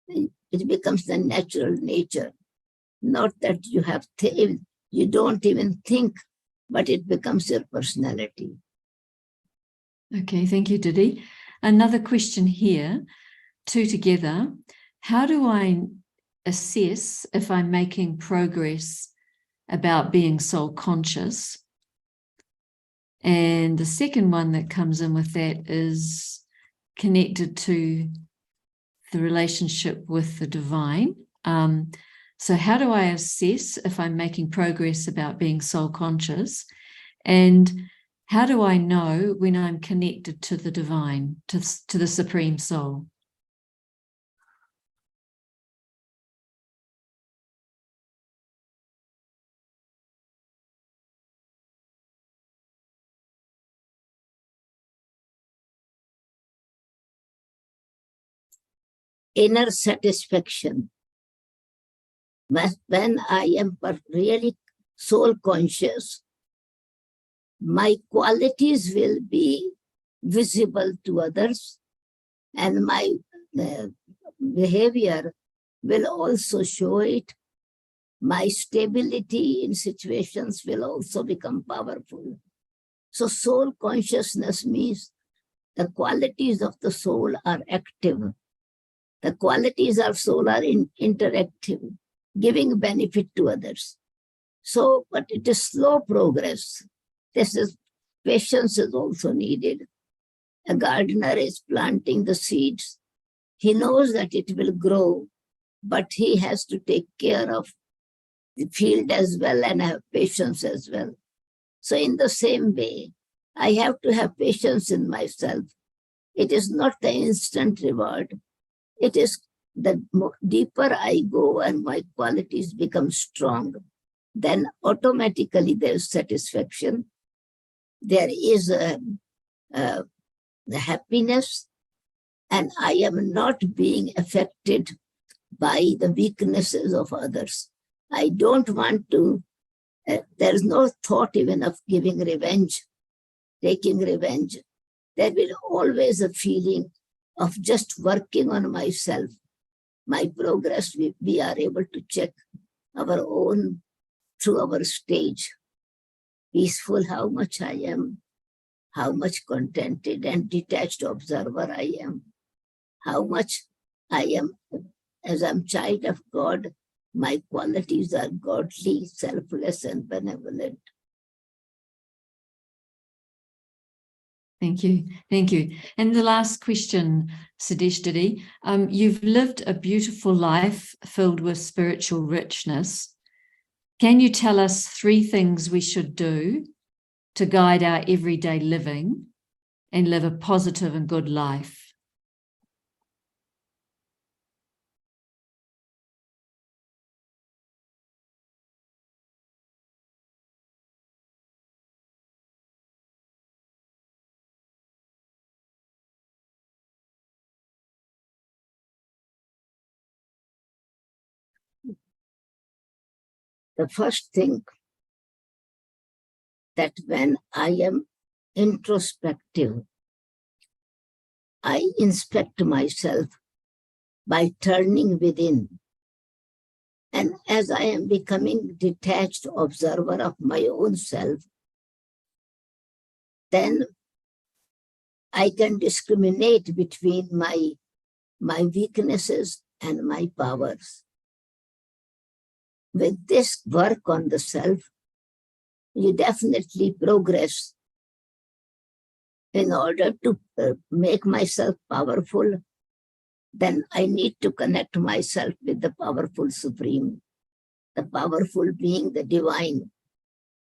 It becomes the natural nature. Not that you don't even think, but it becomes your personality. Okay, thank you, Didi. Another question here, two together. How do I assess if I'm making progress about being soul conscious? And the second one that comes in with that is connected to the relationship with the divine. So how do I assess if I'm making progress about being soul conscious? And how do I know when I'm connected to the divine, to the Supreme Soul? Inner satisfaction. When I am really soul conscious, my qualities will be visible to others, and my behavior will also show it. My stability in situations will also become powerful. So soul consciousness means the qualities of the soul are active. The qualities of soul are interactive, giving benefit to others. So, but it is slow progress. Patience is also needed. A gardener is planting the seeds. He knows that it will grow, but he has to take care of the field as well and have patience as well. So in the same way, I have to have patience in myself. It is not the instant reward. It is the deeper I go and my qualities become strong, then automatically there is satisfaction. There is the happiness, and I am not being affected by the weaknesses of others. I don't want to, there is no thought even of giving revenge, taking revenge. There will always a feeling of just working on myself. My progress, we are able to check our own through our stage. Peaceful, how much I am, how much contented and detached observer I am, how much I am, as I'm child of God, my qualities are godly, selfless, and benevolent. Thank you. Thank you. And the last question, Sudesh Didi, you've lived a beautiful life filled with spiritual richness. Can you tell us 3 things we should do to guide our everyday living and live a positive and good life? The first thing, that when I am introspective, I inspect myself by turning within. And as I am becoming detached observer of my own self, then I can discriminate between my weaknesses and my powers. With this work on the self, you definitely progress. In order to make myself powerful, then I need to connect myself with the powerful Supreme, the powerful being, the divine.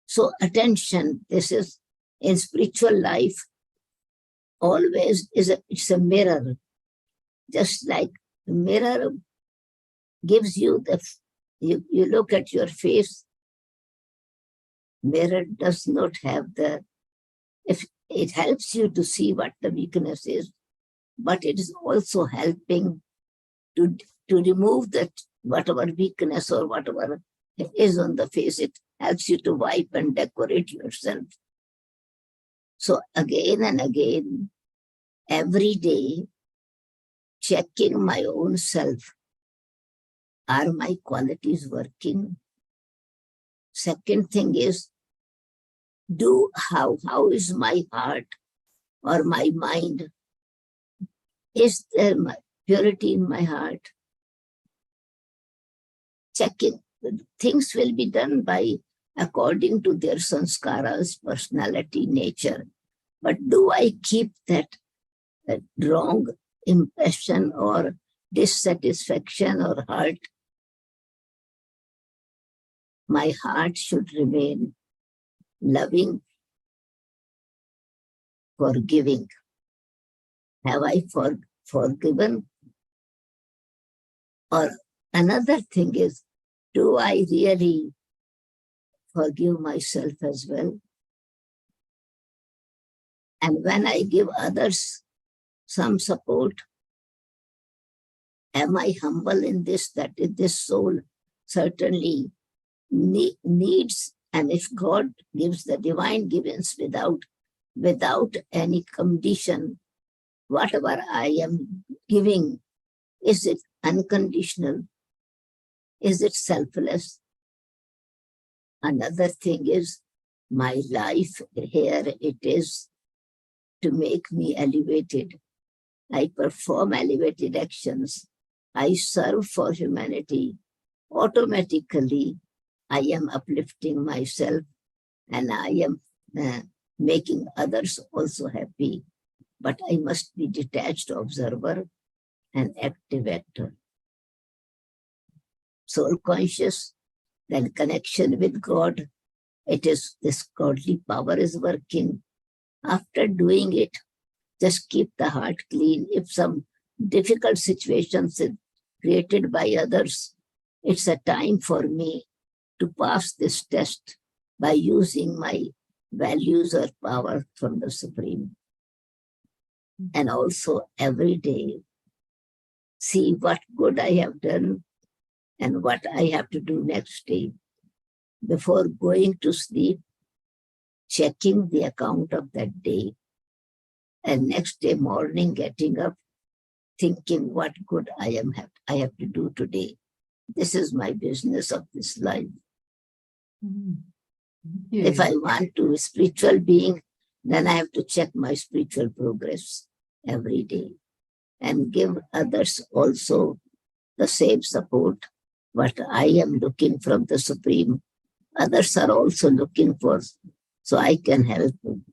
So attention, this is in spiritual life, always it's a mirror. Just like the mirror gives you you look at your face, mirror does not have if it helps you to see what the weakness is, but it is also helping to remove that whatever weakness or whatever is on the face. It helps you to wipe and decorate yourself. So again and again, every day, checking my own self. Are my qualities working? Second thing is, how is my heart or my mind? Is there purity in my heart? Checking. Things will be done according to their sanskaras, personality, nature. But do I keep that wrong impression or dissatisfaction or hurt? My heart should remain loving, forgiving. Have I forgiven? Or another thing is, do I really forgive myself as well? And when I give others some support, am I humble in this, that this soul certainly needs, and if God gives the divine givens without any condition, whatever I am giving, is it unconditional? Is it selfless? Another thing is, my life here, it is to make me elevated. I perform elevated actions. I serve for humanity, automatically I am uplifting myself and I am making others also happy. But I must be detached observer and active actor. Soul conscious, then connection with God. It is this godly power is working. After doing it, just keep the heart clean. If some difficult situations is created by others, it's a time for me to pass this test by using my values or power from the Supreme. And also every day, see what good I have done and what I have to do next day. Before going to sleep, checking the account of that day, and next day morning getting up, thinking what good I have to do today. This is my business of this life. If I want to be spiritual being, then I have to check my spiritual progress every day and give others also the same support what I am looking from the Supreme. Others are also looking for, so I can help them.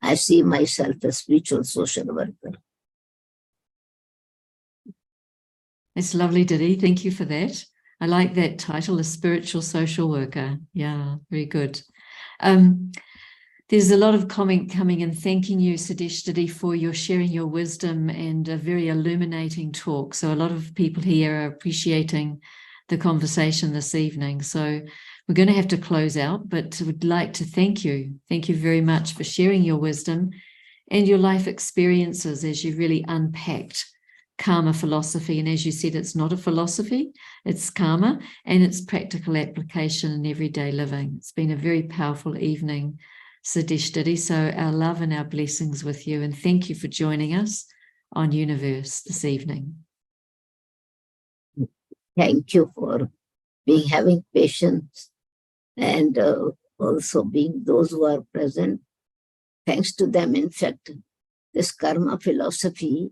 I see myself as spiritual social worker. It's lovely, Didi. Thank you for that. I like that title, a spiritual social worker. Yeah, very good. There's a lot of comment coming in thanking you, Sudesh, Didi, for your sharing your wisdom and a very illuminating talk. So a lot of people here are appreciating the conversation this evening. So we're going to have to close out, but would like to thank you. Thank you very much for sharing your wisdom and your life experiences as you really unpacked karma philosophy. And as you said, it's not a philosophy, it's karma and its practical application in everyday living. It's been a very powerful evening, Sudesh Didi. So our love and our blessings with you. And thank you for joining us on Youniverse this evening. Thank you for having patience and also being those who are present. Thanks to them, in fact, this karma philosophy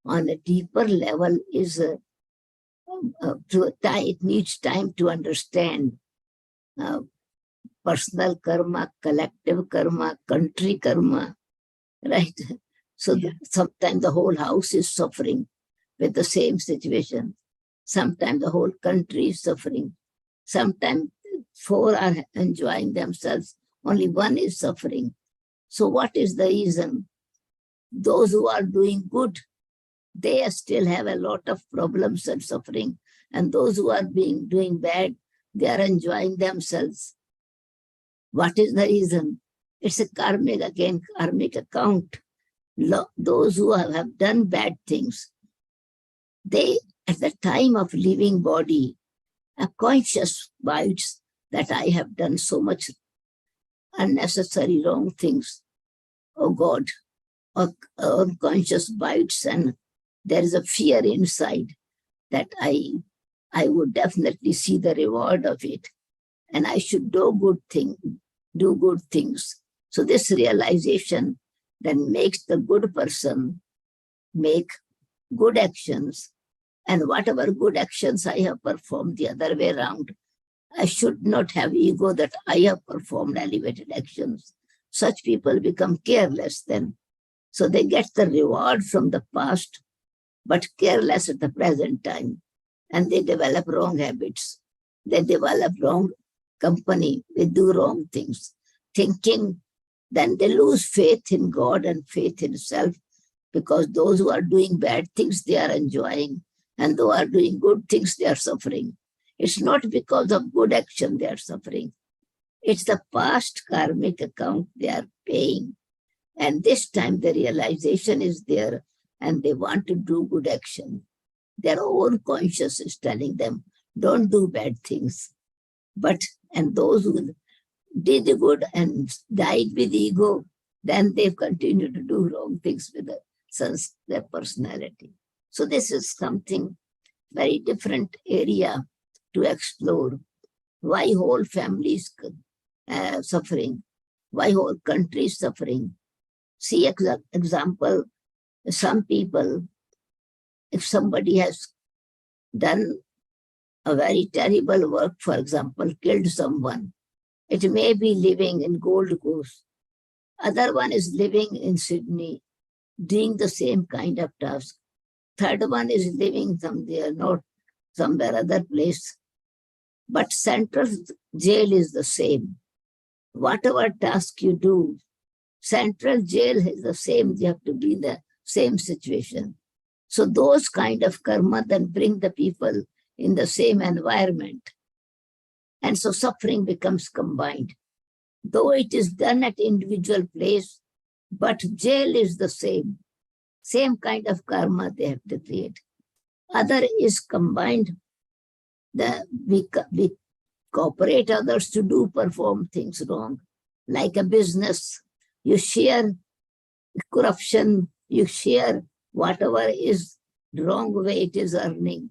on a deeper level is it needs time to understand personal karma, collective karma, country karma, right? So sometimes the whole house is suffering with the same situation. Sometimes the whole country is suffering. Sometimes 4 are enjoying themselves, only 1 is suffering. So what is the reason? Those who are doing good, they still have a lot of problems and suffering. And those who are doing bad, they are enjoying themselves. What is the reason? It's a karmic account. Those who have done bad things, they, at the time of leaving body, a conscious bites that I have done so much unnecessary wrong things. Oh God, unconscious bites, and there is a fear inside that I would definitely see the reward of it, and I should do good things. So this realization then makes the good person make good actions, and whatever good actions I have performed the other way around, I should not have ego that I have performed elevated actions. Such people become careless then. So they get the reward from the past, but careless at the present time. And they develop wrong habits. They develop wrong company. They do wrong things. Thinking, then they lose faith in God and faith in self, because those who are doing bad things, they are enjoying. And those who are doing good things, they are suffering. It's not because of good action they are suffering. It's the past karmic account they are paying. And this time the realization is there and they want to do good action. Their own conscience is telling them, don't do bad things. And those who did good and died with ego, then they continue to do wrong things with their personality. So this is something very different area to explore. Why whole families suffering? Why whole countries suffering? See, example, some people, if somebody has done a very terrible work, for example, killed someone. It may be living in Gold Coast. Other one is living in Sydney, doing the same kind of task. Third one is living somewhere, not somewhere other place. But central jail is the same. Whatever task you do, central jail is the same. You have to be in the same situation. So those kind of karma then bring the people in the same environment. And so suffering becomes combined. Though it is done at individual place, but jail is the same. Same kind of karma they have to create. Other is combined. We cooperate others to do perform things wrong. Like a business, you share corruption, you share whatever is wrong way it is earning.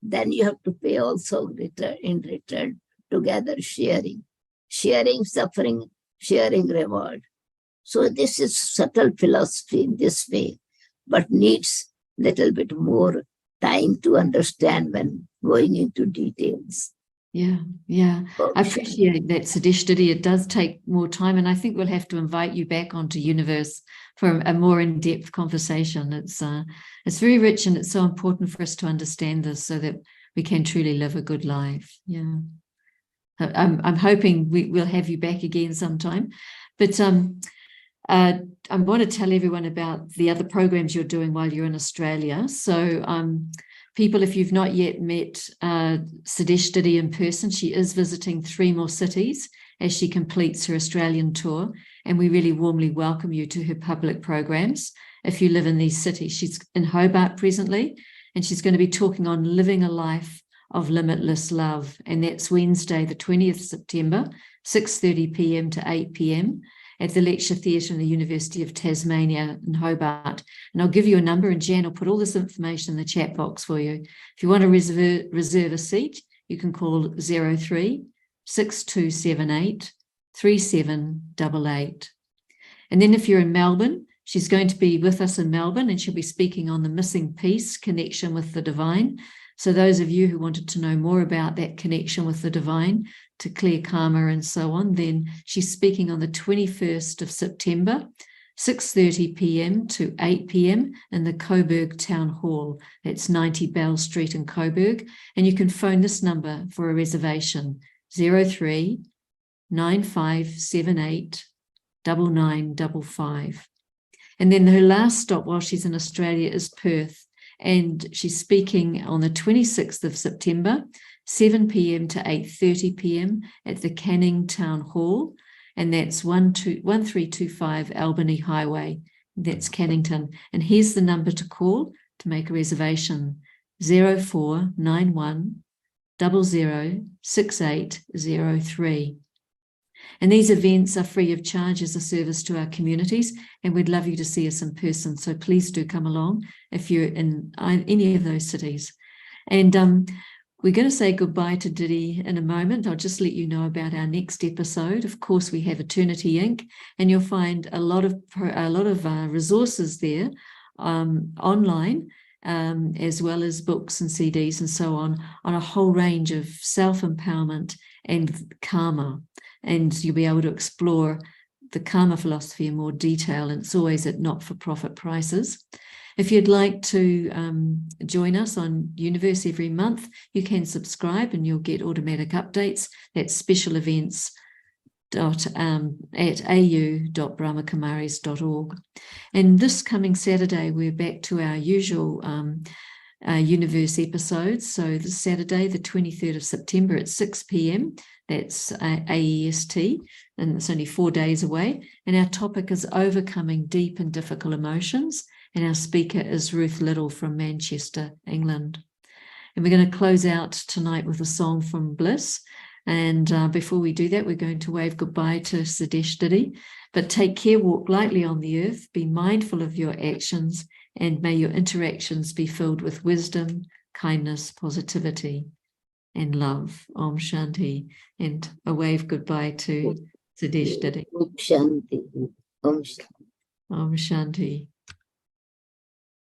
Then you have to pay also in return, together sharing. Sharing suffering, sharing reward. So this is subtle philosophy in this way, but needs little bit more time to understand when going into details. Yeah. I appreciate that, Sudesh Didi. It does take more time, and I think we'll have to invite you back onto Youniverse for a more in-depth conversation. It's very rich, and it's so important for us to understand this so that we can truly live a good life. Yeah. I'm hoping we'll have you back again sometime. But I want to tell everyone about the other programs you're doing while you're in Australia. So people, if you've not yet met Sudesh Didi in person, she is visiting 3 more cities as she completes her Australian tour. And we really warmly welcome you to her public programs if you live in these cities. She's in Hobart presently, and she's going to be talking on living a life of limitless love. And that's Wednesday, the 20th September, 6:30 p.m. to 8 p.m. at the Lecture Theatre in the University of Tasmania in Hobart. And I'll give you a number, and Jan will put all this information in the chat box for you. If you want to reserve a seat, you can call 03 6278 3788. And then if you're in Melbourne, she's going to be with us in Melbourne, and she'll be speaking on the missing piece, connection with the divine. So those of you who wanted to know more about that connection with the divine, to clear karma and so on, then she's speaking on the 21st of September, 6:30 p.m. to 8 p.m. in the Coburg Town Hall. That's 90 Bell Street in Coburg. And you can phone this number for a reservation, 03 9578 9955. And then her last stop while she's in Australia is Perth. And she's speaking on the 26th of September, 7 p.m. to 8:30 p.m. at the Canning Town Hall, and that's 1325 Albany Highway. That's Cannington. And here's the number to call to make a reservation, 0491 006803. And these events are free of charge as a service to our communities, and we'd love you to see us in person. So please do come along if you're in any of those cities. And we're going to say goodbye to Didi in a moment. I'll just let you know about our next episode. Of course, we have Eternity Inc., and you'll find a lot of resources there online, as well as books and CDs and so on a whole range of self-empowerment and karma. And you'll be able to explore the karma philosophy in more detail, and it's always at not-for-profit prices. If you'd like to join us on Youniverse every month, you can subscribe and you'll get automatic updates. That's special events at au.brahmakumaris.org. And this coming Saturday, we're back to our usual Youniverse episodes. So this Saturday, the 23rd of September at 6 p.m, that's AEST, and it's only 4 days away. And our topic is overcoming deep and difficult emotions. And our speaker is Ruth Little from Manchester, England. And we're going to close out tonight with a song from Bliss. And before we do that, we're going to wave goodbye to Sudesh Didi. But take care, walk lightly on the earth, be mindful of your actions, and may your interactions be filled with wisdom, kindness, positivity, and love. Om Shanti. And a wave goodbye to Sudesh Didi. Om Shanti. Om Shanti. Om Shanti.